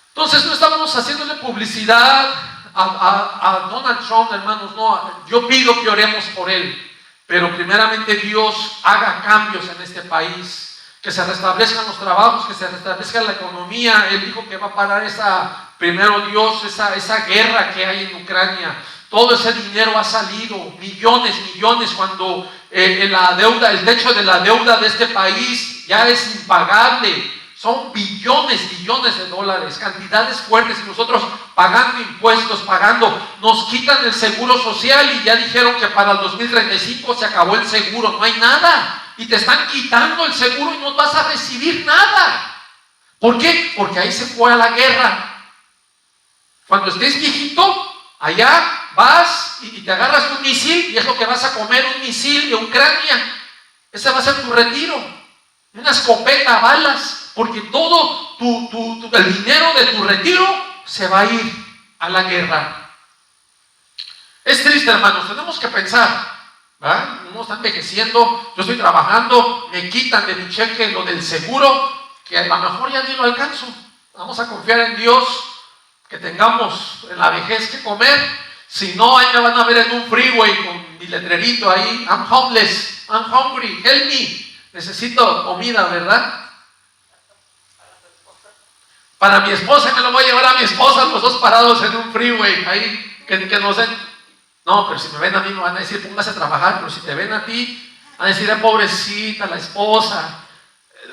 Entonces no estamos haciéndole publicidad a Donald Trump, hermanos, no. Yo pido que oremos por él, pero primeramente Dios haga cambios en este país, que se restablezcan los trabajos, que se restablezca la economía. Él dijo que va a parar primero Dios, esa guerra que hay en Ucrania. Todo ese dinero ha salido, millones, cuando el techo de la deuda de este país ya es impagable. Son billones de dólares, cantidades fuertes, y nosotros pagando impuestos, nos quitan el seguro social, y ya dijeron que para el 2035 se acabó el seguro, no hay nada, y te están quitando el seguro y no vas a recibir nada. ¿Por qué? Porque ahí se fue a la guerra. Cuando estés viejito, allá vas y te agarras un misil, y es lo que vas a comer, un misil de Ucrania. Ese va a ser tu retiro, una escopeta, balas. Porque todo el dinero de tu retiro se va a ir a la guerra. Es triste, hermanos, tenemos que pensar, ¿verdad? Uno está envejeciendo, yo estoy trabajando, me quitan de mi cheque lo del seguro, que a lo mejor ya ni lo alcanzo. Vamos a confiar en Dios, que tengamos en la vejez que comer. Si no, ahí me van a ver en un freeway con mi letrerito ahí: I'm homeless, I'm hungry, help me. Necesito comida, ¿verdad? Para mi esposa, me lo voy a llevar a mi esposa, los dos parados en un freeway, ahí, que no sé. No, pero si me ven a mí me van a decir, póngase a trabajar, pero si te ven a ti, van a decir, pobrecita, la esposa.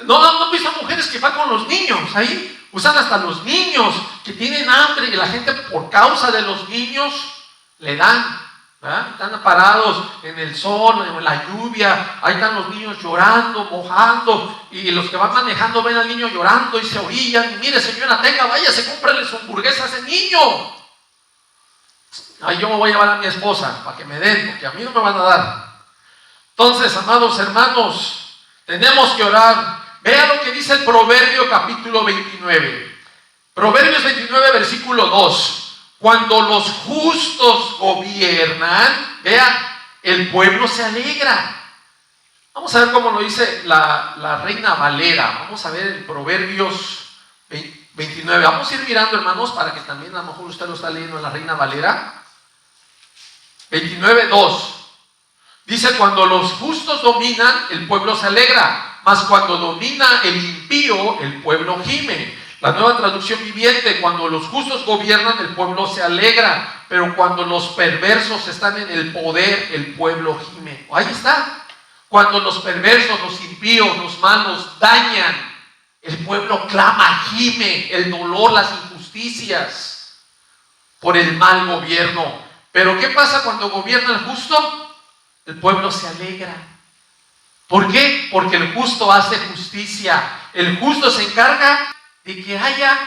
No han visto mujeres que van con los niños ahí, usan hasta los niños que tienen hambre, y la gente por causa de los niños le dan, ¿verdad? Están parados en el sol, en la lluvia, ahí están los niños llorando, mojando, y los que van manejando ven al niño llorando y se orillan. Y mire, señora, váyase, cómprale su hamburguesa a ese niño. Ahí yo me voy a llevar a mi esposa para que me den, porque a mí no me van a dar. Entonces, amados hermanos, tenemos que orar. Vea lo que dice el Proverbio capítulo 29. Proverbios 29, versículo 2. Cuando los justos gobiernan, vea, el pueblo se alegra. Vamos a ver cómo lo dice la Reina Valera. Vamos a ver el Proverbios 29. Vamos a ir mirando, hermanos, para que también a lo mejor usted lo está leyendo en la Reina Valera. 29, 2. Dice: cuando los justos dominan, el pueblo se alegra, mas cuando domina el impío, el pueblo gime. La Nueva Traducción Viviente: cuando los justos gobiernan, el pueblo se alegra, pero cuando los perversos están en el poder, el pueblo gime. Ahí está. Cuando los perversos, los impíos, los malos dañan, el pueblo clama, gime, el dolor, las injusticias por el mal gobierno. Pero ¿qué pasa cuando gobierna el justo? El pueblo se alegra. ¿Por qué? Porque el justo hace justicia. El justo se encarga de que haya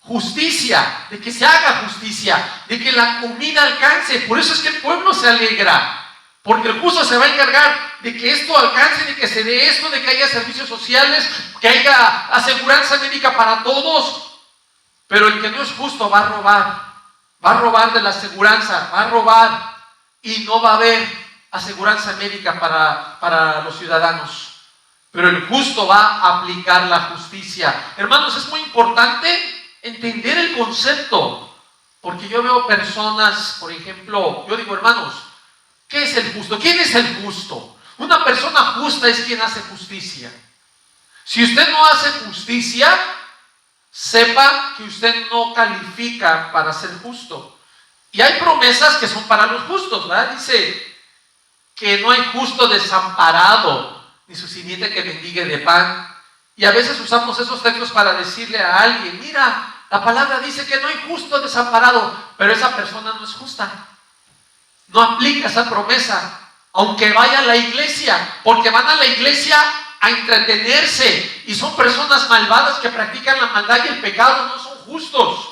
justicia, de que se haga justicia, de que la comida alcance. Por eso es que el pueblo se alegra, porque el justo se va a encargar de que esto alcance, de que se dé esto, de que haya servicios sociales, que haya aseguranza médica para todos. Pero el que no es justo va a robar de la aseguranza, va a robar y no va a haber aseguranza médica para los ciudadanos. Pero el justo va a aplicar la justicia. Hermanos, es muy importante entender el concepto, porque yo veo personas, por ejemplo, yo digo, hermanos, ¿qué es el justo? ¿Quién es el justo? Una persona justa es quien hace justicia. Si usted no hace justicia, sepa que usted no califica para ser justo. Y hay promesas que son para los justos, ¿verdad? Dice que no hay justo desamparado, ni su simiente que mendigue de pan. Y a veces usamos esos textos para decirle a alguien, mira, la palabra dice que no hay justo desamparado, pero esa persona no es justa. No aplica esa promesa, aunque vaya a la iglesia, porque van a la iglesia a entretenerse y son personas malvadas que practican la maldad y el pecado, no son justos.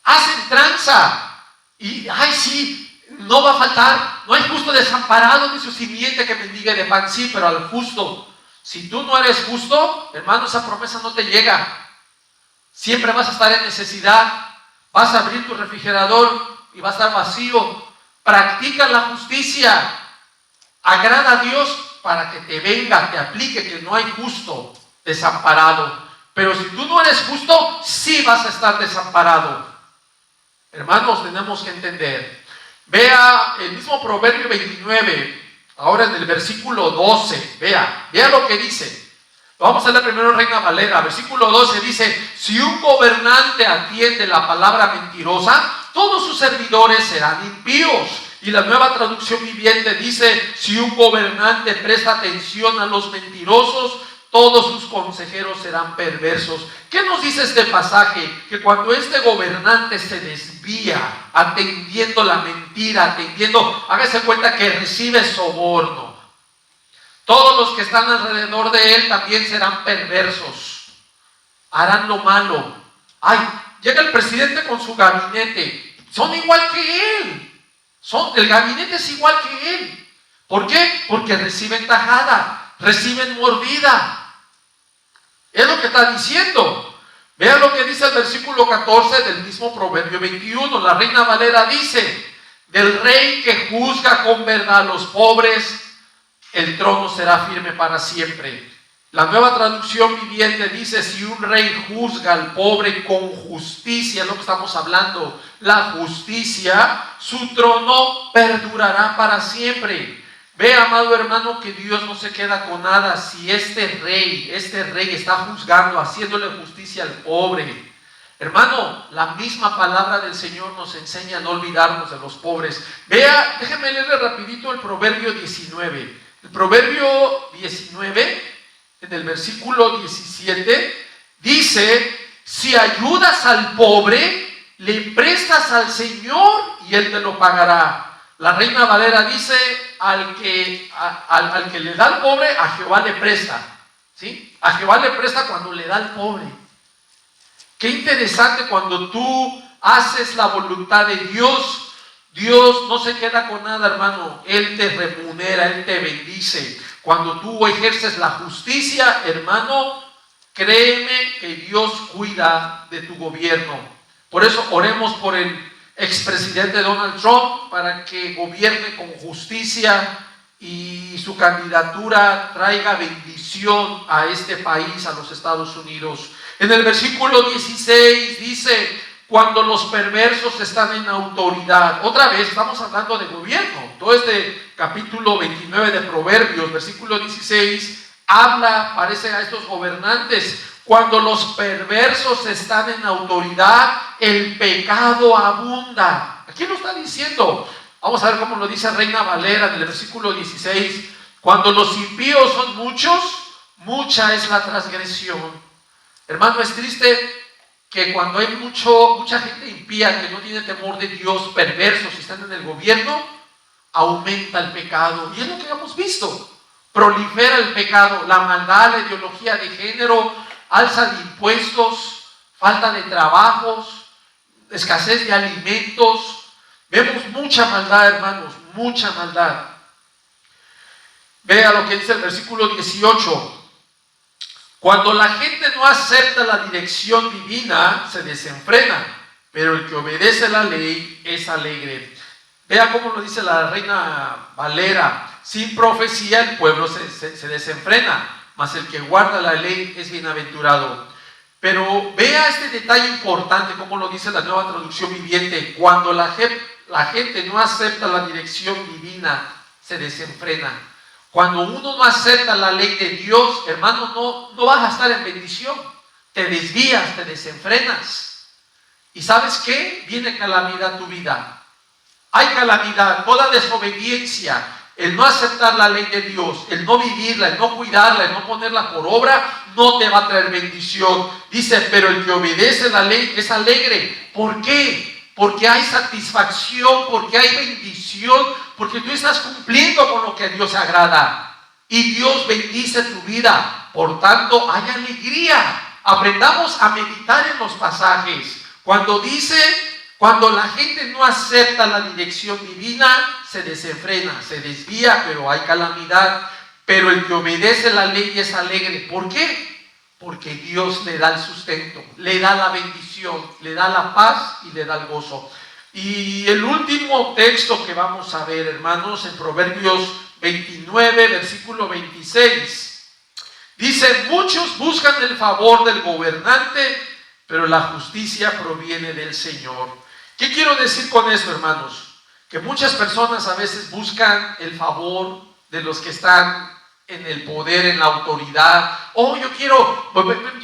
Hacen tranza y, ay sí, no va a faltar, no hay justo desamparado ni su simiente que mendigue de pan, sí, pero al justo. Si tú no eres justo, hermano, esa promesa no te llega. Siempre vas a estar en necesidad, vas a abrir tu refrigerador y va a estar vacío. Practica la justicia, agrada a Dios para que te venga, te aplique, que no hay justo desamparado. Pero si tú no eres justo, sí vas a estar desamparado. Hermanos, tenemos que entender. Vea el mismo Proverbio 29, ahora en el versículo 12, vea lo que dice. Vamos a leer primero Reina Valera, versículo 12 dice, si un gobernante atiende la palabra mentirosa, todos sus servidores serán impíos. Y la Nueva Traducción Viviente dice, si un gobernante presta atención a los mentirosos, todos sus consejeros serán perversos. ¿Qué nos dice este pasaje? Que cuando este gobernante se desvía atendiendo la mentira, hágase cuenta que recibe soborno, todos los que están alrededor de él también serán perversos, harán lo malo. Ay, llega el presidente con su gabinete, son igual que él. El gabinete es igual que él. ¿Por qué? Porque reciben tajada, reciben mordida. Es lo que está diciendo. Vean lo que dice el versículo 14 del mismo Proverbio 21. La Reina Valera dice, del rey que juzga con verdad a los pobres, el trono será firme para siempre. La Nueva Traducción Viviente dice, si un rey juzga al pobre con justicia, es lo que estamos hablando, la justicia, su trono perdurará para siempre. Ve, amado hermano, que Dios no se queda con nada. Si este rey está juzgando, haciéndole justicia al pobre, hermano, la misma palabra del Señor nos enseña a no olvidarnos de los pobres. Vea, déjeme leerle rapidito el Proverbio 19. El Proverbio 19, en el versículo 17, dice, si ayudas al pobre, le prestas al Señor y Él te lo pagará. La Reina Valera dice, al que le da al pobre, a Jehová le presta. ¿Sí? A Jehová le presta cuando le da al pobre. Qué interesante cuando tú haces la voluntad de Dios. Dios no se queda con nada, hermano. Él te remunera, Él te bendice. Cuando tú ejerces la justicia, hermano, créeme que Dios cuida de tu gobierno. Por eso oremos por el expresidente Donald Trump para que gobierne con justicia y su candidatura traiga bendición a este país, a los Estados Unidos. En el versículo 16 dice, cuando los perversos están en autoridad. Otra vez estamos hablando de gobierno. Todo este capítulo 29 de Proverbios, versículo 16, parece a estos gobernantes. Cuando los perversos están en autoridad, el pecado abunda. ¿A quién lo está diciendo? Vamos a ver cómo lo dice Reina Valera en el versículo 16. Cuando los impíos son muchos, mucha es la transgresión. Hermano, es triste que cuando hay mucha gente impía que no tiene temor de Dios, perversos y están en el gobierno, aumenta el pecado. Y es lo que hemos visto. Prolifera el pecado, la maldad, la ideología de género, alza de impuestos, falta de trabajos, escasez de alimentos. Vemos mucha maldad, hermanos, mucha maldad. Vea lo que dice el versículo 18. Cuando la gente no acepta la dirección divina, se desenfrena, pero el que obedece la ley es alegre. Vea cómo lo dice la Reina Valera: sin profecía el pueblo se desenfrena, mas el que guarda la ley es bienaventurado. Pero vea este detalle importante, como lo dice la Nueva Traducción Viviente: cuando la gente no acepta la dirección divina, se desenfrena. Cuando uno no acepta la ley de Dios, hermano, no vas a estar en bendición. Te desvías, te desenfrenas. ¿Y sabes qué? Viene calamidad a tu vida. Hay calamidad, toda desobediencia, el no aceptar la ley de Dios, el no vivirla, el no cuidarla, el no ponerla por obra, no te va a traer bendición. Dice, pero el que obedece la ley es alegre. ¿Por qué? Porque hay satisfacción, porque hay bendición, porque tú estás cumpliendo con lo que a Dios agrada. Y Dios bendice tu vida. Por tanto, hay alegría. Aprendamos a meditar en los pasajes. Cuando dice, cuando la gente no acepta la dirección divina, se desenfrena, se desvía, pero hay calamidad. Pero el que obedece la ley es alegre. ¿Por qué? Porque Dios le da el sustento, le da la bendición, le da la paz y le da el gozo. Y el último texto que vamos a ver, hermanos, en Proverbios 29, versículo 26. Dice, muchos buscan el favor del gobernante, pero la justicia proviene del Señor. ¿Qué quiero decir con esto, hermanos? Que muchas personas a veces buscan el favor de los que están en el poder, en la autoridad. Oh, yo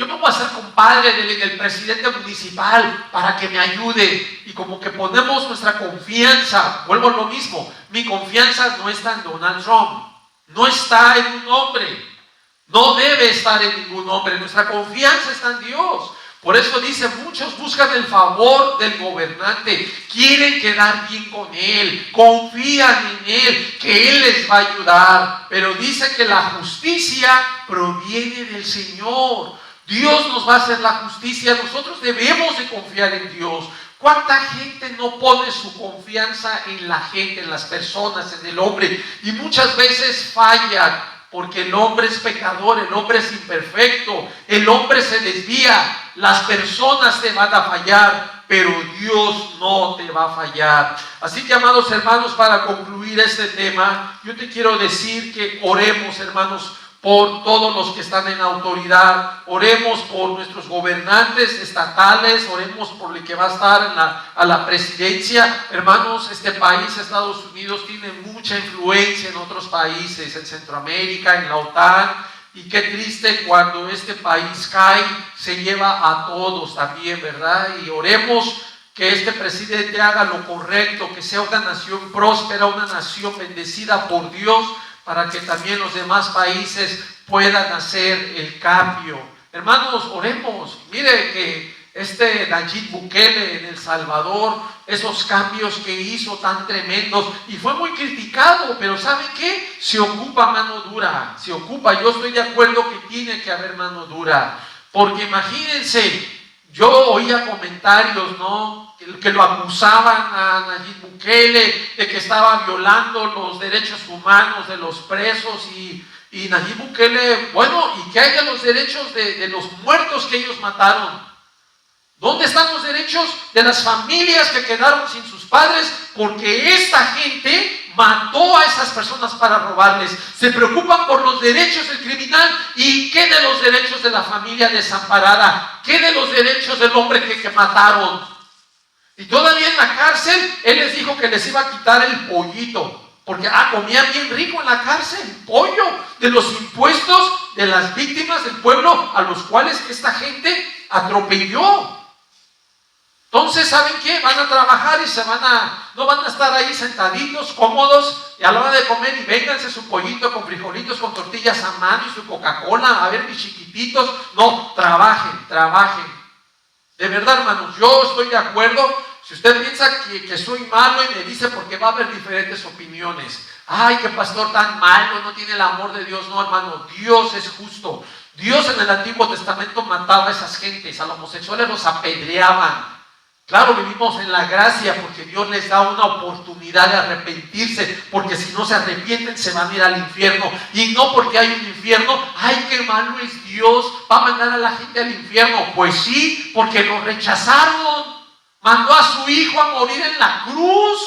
me voy a hacer compadre del presidente municipal para que me ayude. Y como que ponemos nuestra confianza, vuelvo a lo mismo, mi confianza no está en Donald Trump, no está en un hombre, no debe estar en ningún hombre, nuestra confianza está en Dios. Por eso dice, muchos buscan el favor del gobernante, quieren quedar bien con él, confían en él, que él les va a ayudar. Pero dice que la justicia proviene del Señor. Dios nos va a hacer la justicia, nosotros debemos de confiar en Dios. ¿Cuánta gente no pone su confianza en la gente, en las personas, en el hombre? Y muchas veces fallan, porque el hombre es pecador, el hombre es imperfecto, el hombre se desvía. Las personas te van a fallar, pero Dios no te va a fallar. Así que, amados hermanos, para concluir este tema, yo te quiero decir que oremos, hermanos, por todos los que están en autoridad. Oremos por nuestros gobernantes estatales, oremos por el que va a estar a la presidencia. Hermanos, este país, Estados Unidos, tiene mucha influencia en otros países, en Centroamérica, en la OTAN. Y qué triste cuando este país cae, se lleva a todos también, ¿verdad? Y oremos que este presidente haga lo correcto, que sea una nación próspera, una nación bendecida por Dios, para que también los demás países puedan hacer el cambio. Hermanos, oremos. Mire que Nayib Bukele en El Salvador, esos cambios que hizo tan tremendos, y fue muy criticado, pero ¿saben qué? Se ocupa mano dura, se ocupa. Yo estoy de acuerdo que tiene que haber mano dura, porque imagínense, yo oía comentarios, ¿no?, que lo acusaban a Nayib Bukele de que estaba violando los derechos humanos de los presos, y Nayib Bukele, bueno, ¿y qué hay de los derechos de los muertos que ellos mataron? ¿Dónde están los derechos de las familias que quedaron sin sus padres? Porque esta gente mató a esas personas para robarles. Se preocupan por los derechos del criminal. ¿Y qué de los derechos de la familia desamparada? ¿Qué de los derechos del hombre que mataron? Y todavía en la cárcel, él les dijo que les iba a quitar el pollito. Porque comían bien rico en la cárcel, pollo, de los impuestos de las víctimas del pueblo a los cuales esta gente atropelló. Entonces, ¿saben qué? Van a trabajar y no van a estar ahí sentaditos, cómodos, y a la hora de comer, y vénganse su pollito con frijolitos, con tortillas a mano y su Coca-Cola, a ver mis chiquititos. No, trabajen. De verdad, hermanos, yo estoy de acuerdo. Si usted piensa que soy malo y me dice, porque va a haber diferentes opiniones. Ay, qué pastor tan malo, no tiene el amor de Dios. No, hermano, Dios es justo. Dios en el Antiguo Testamento mataba a esas gentes, a los homosexuales los apedreaban. Claro, vivimos en la gracia porque Dios les da una oportunidad de arrepentirse, porque si no se arrepienten se van a ir al infierno. Y no porque hay un infierno, ¡ay, qué malo es Dios! ¿Va a mandar a la gente al infierno? Pues sí, porque lo rechazaron. Mandó a su hijo a morir en la cruz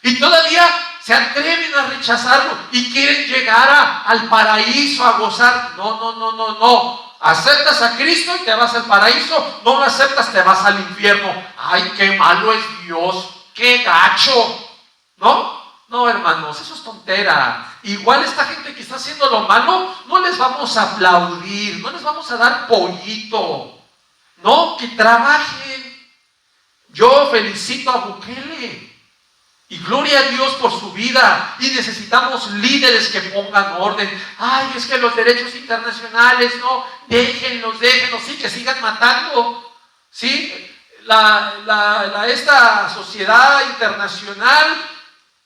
y todavía se atreven a rechazarlo y quieren llegar al paraíso a gozar. No. Aceptas a Cristo y te vas al paraíso. No lo aceptas, te vas al infierno. Ay, qué malo es Dios, qué gacho. No, hermanos, eso es tontera. Igual esta gente que está haciendo lo malo, no les vamos a aplaudir, no les vamos a dar pollito. No, que trabajen. Yo felicito a Bukele y gloria a Dios por su vida, y necesitamos líderes que pongan orden. Ay, es que los derechos internacionales, no, déjenlos, sí, que sigan matando, ¿sí? Esta sociedad internacional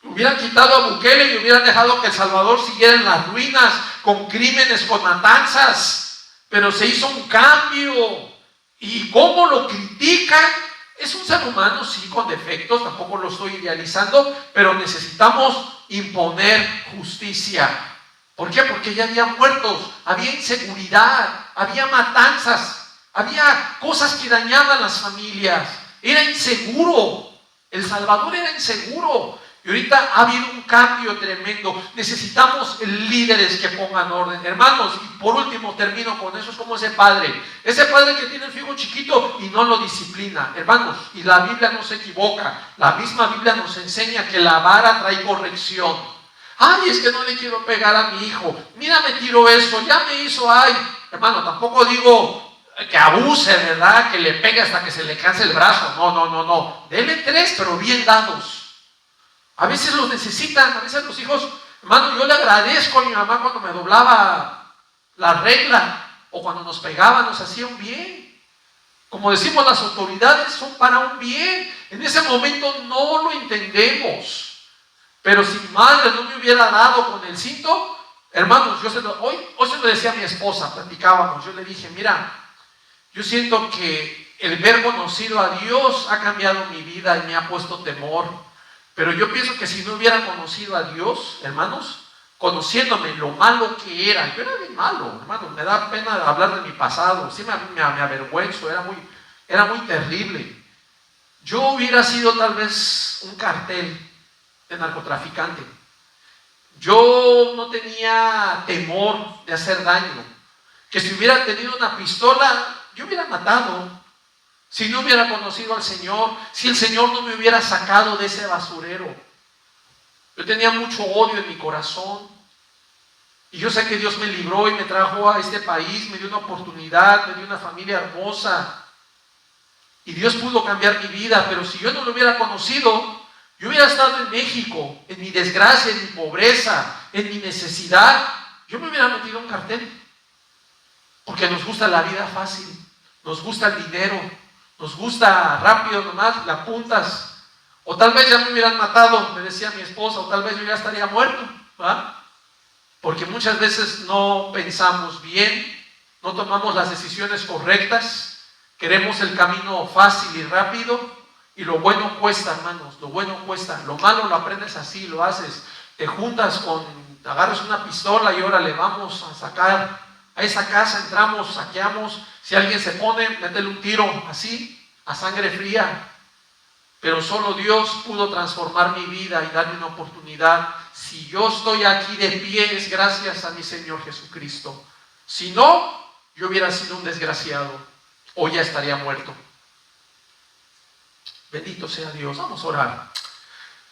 hubieran quitado a Bukele y hubieran dejado que El Salvador siguiera en las ruinas, con crímenes, con matanzas, pero se hizo un cambio. ¿Y cómo lo critican? Es un ser humano, sí, con defectos, tampoco lo estoy idealizando, pero necesitamos imponer justicia. ¿Por qué? Porque ya había muertos, había inseguridad, había matanzas, había cosas que dañaban las familias, era inseguro, El Salvador era inseguro. Y ahorita ha habido un cambio tremendo. Necesitamos líderes que pongan orden. Hermanos, y por último termino con eso. Es como ese padre que tiene el hijo chiquito y no lo disciplina. Hermanos, y la Biblia no se equivoca. La misma Biblia nos enseña que la vara trae corrección. Ay, es que no le quiero pegar a mi hijo. Mira, me tiró esto, ya me hizo, ay. Hermano, tampoco digo que abuse, ¿verdad? Que le pegue hasta que se le canse el brazo. No. Dele 3, pero bien dados. A veces los necesitan, a veces los hijos. Hermano, yo le agradezco a mi mamá cuando me doblaba la regla o cuando nos pegaba, nos hacía un bien. Como decimos, las autoridades son para un bien. En ese momento no lo entendemos. Pero si mi madre no me hubiera dado con el cinto, hermanos, hoy se lo decía a mi esposa, platicábamos. Yo le dije, mira, yo siento que el ver conocido a Dios ha cambiado mi vida y me ha puesto temor. Pero yo pienso que si no hubiera conocido a Dios, hermanos, conociéndome lo malo que era, yo era bien malo, hermanos, me da pena hablar de mi pasado, sí me avergüenzo, era muy terrible. Yo hubiera sido tal vez un cartel de narcotraficante. Yo no tenía temor de hacer daño. Que si hubiera tenido una pistola, yo hubiera matado. Si no hubiera conocido al Señor, si el Señor no me hubiera sacado de ese basurero. Yo tenía mucho odio en mi corazón. Y yo sé que Dios me libró y me trajo a este país, me dio una oportunidad, me dio una familia hermosa. Y Dios pudo cambiar mi vida, pero si yo no lo hubiera conocido, yo hubiera estado en México, en mi desgracia, en mi pobreza, en mi necesidad. Yo me hubiera metido un cartel. Porque nos gusta la vida fácil, nos gusta el dinero. Nos gusta rápido nomás, la apuntas. O tal vez ya me hubieran matado, me decía mi esposa, o tal vez yo ya estaría muerto, ¿va? Porque muchas veces no pensamos bien, no tomamos las decisiones correctas, queremos el camino fácil y rápido, y lo bueno cuesta, hermanos, lo bueno cuesta. Lo malo lo aprendes así, lo haces. Te juntas agarras una pistola y órale, vamos a sacar a esa casa, entramos, saqueamos. Si alguien se pone, métele un tiro así, a sangre fría. Pero solo Dios pudo transformar mi vida y darme una oportunidad. Si yo estoy aquí de pie es gracias a mi Señor Jesucristo. Si no, yo hubiera sido un desgraciado. Hoy ya estaría muerto. Bendito sea Dios. Vamos a orar.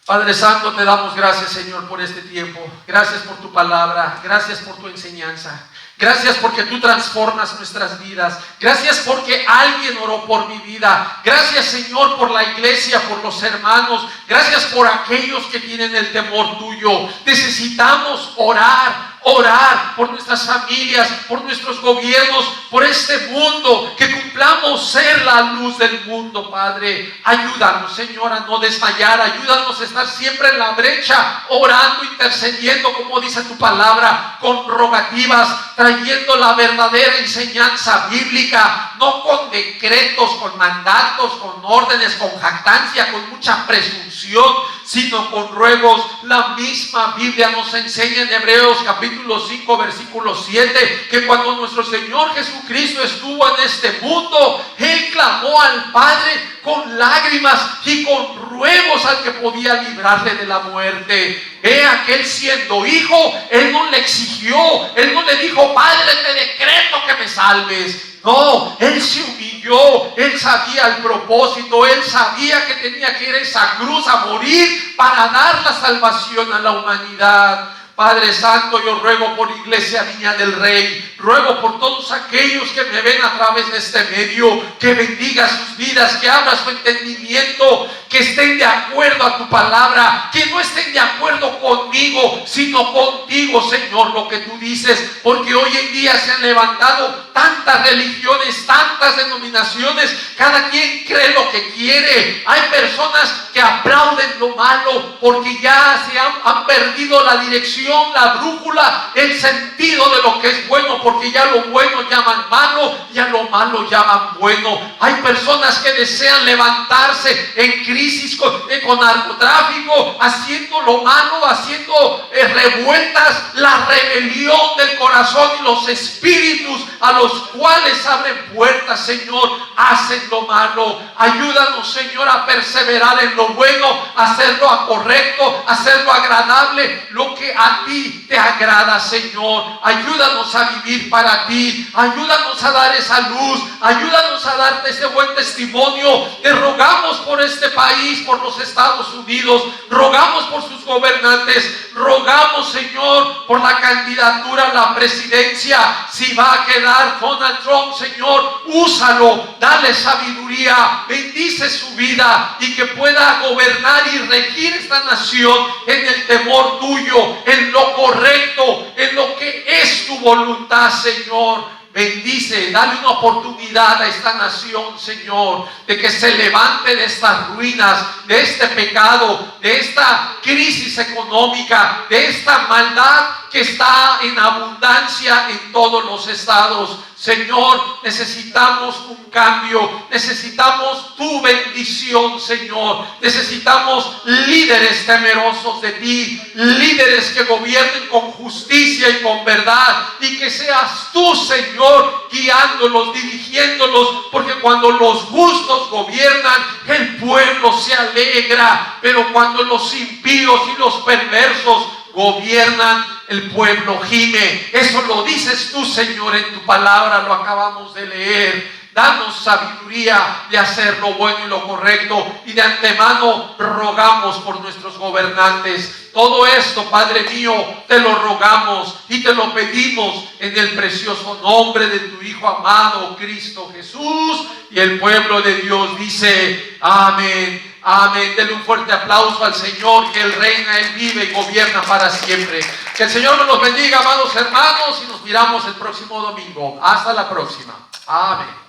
Padre Santo, te damos gracias, Señor, por este tiempo. Gracias por tu palabra. Gracias por tu enseñanza. Gracias porque tú transformas nuestras vidas. Gracias porque alguien oró por mi vida. Gracias, Señor, por la iglesia, por los hermanos. Gracias por aquellos que tienen el temor tuyo. Necesitamos orar orar por nuestras familias, por nuestros gobiernos, por este mundo, que cumplamos ser la luz del mundo, Padre. Ayúdanos, Señor, a no desmayar, ayúdanos a estar siempre en la brecha, orando, intercediendo, como dice tu palabra, con rogativas, trayendo la verdadera enseñanza bíblica, no con decretos, con mandatos, con órdenes, con jactancia, con mucha presunción, sino con ruegos. La misma Biblia nos enseña en Hebreos capítulo 5 versículo 7 que cuando nuestro Señor Jesucristo estuvo en este mundo, Él clamó al Padre con lágrimas y con ruegos al que podía librarle de la muerte. Vea que Él, siendo hijo, Él no le exigió, Él no le dijo: Padre, te decreto que me salves. No, Él se humilló, Él sabía el propósito, Él sabía que tenía que ir a esa cruz a morir para dar la salvación a la humanidad. Padre Santo, yo ruego por Iglesia Viña del Rey, ruego por todos aquellos que me ven a través de este medio, que bendiga sus vidas, que abra su entendimiento, que estén de acuerdo a tu palabra, que no estén de acuerdo conmigo, sino contigo, Señor, lo que tú dices, porque hoy en día se han levantado tantas religiones, tantas denominaciones, cada quien cree lo que quiere. Hay personas que aplauden lo malo porque ya han perdido la dirección, la brújula, el sentido de lo que es bueno, porque ya lo bueno llaman malo, ya lo malo llaman bueno. Hay personas que desean levantarse en crisis con narcotráfico, haciendo lo malo, haciendo revueltas, la rebelión del corazón y los espíritus a los cuales abren puertas, Señor, hacen lo malo. Ayúdanos, Señor, a perseverar en lo bueno, hacerlo correcto, hacerlo agradable, lo que a ti te agrada, Señor. Ayúdanos a vivir para ti, ayúdanos a dar esa luz, ayúdanos a darte ese buen testimonio. Te rogamos por este país, por los Estados Unidos, rogamos por sus gobernantes, rogamos, Señor, por la candidatura a la presidencia. Si va a quedar Donald Trump, Señor, úsalo, dale sabiduría, bendice su vida y que pueda gobernar y regir esta nación en el temor tuyo, en lo correcto, en lo que es tu voluntad, Señor. Bendice, dale una oportunidad a esta nación, Señor, de que se levante de estas ruinas, de este pecado, de esta crisis económica, de esta maldad que está en abundancia en todos los estados. Señor, necesitamos un cambio, necesitamos tu bendición, Señor. Necesitamos líderes temerosos de ti, líderes que gobiernen con justicia y con verdad, y que seas tú, Señor, guiándolos, dirigiéndolos, porque cuando los justos gobiernan, el pueblo se alegra, pero cuando los impíos y los perversos gobiernan, el pueblo gime. Eso lo dices tú, Señor, en tu palabra, lo acabamos de leer. Danos sabiduría de hacer lo bueno y lo correcto, y de antemano rogamos por nuestros gobernantes. Todo esto, Padre mío, te lo rogamos y te lo pedimos en el precioso nombre de tu Hijo amado, Cristo Jesús. Y el pueblo de Dios dice: amén. Amén. Denle un fuerte aplauso al Señor, que Él reina, Él vive y gobierna para siempre. Que el Señor nos los bendiga, amados hermanos, y nos miramos el próximo domingo. Hasta la próxima. Amén.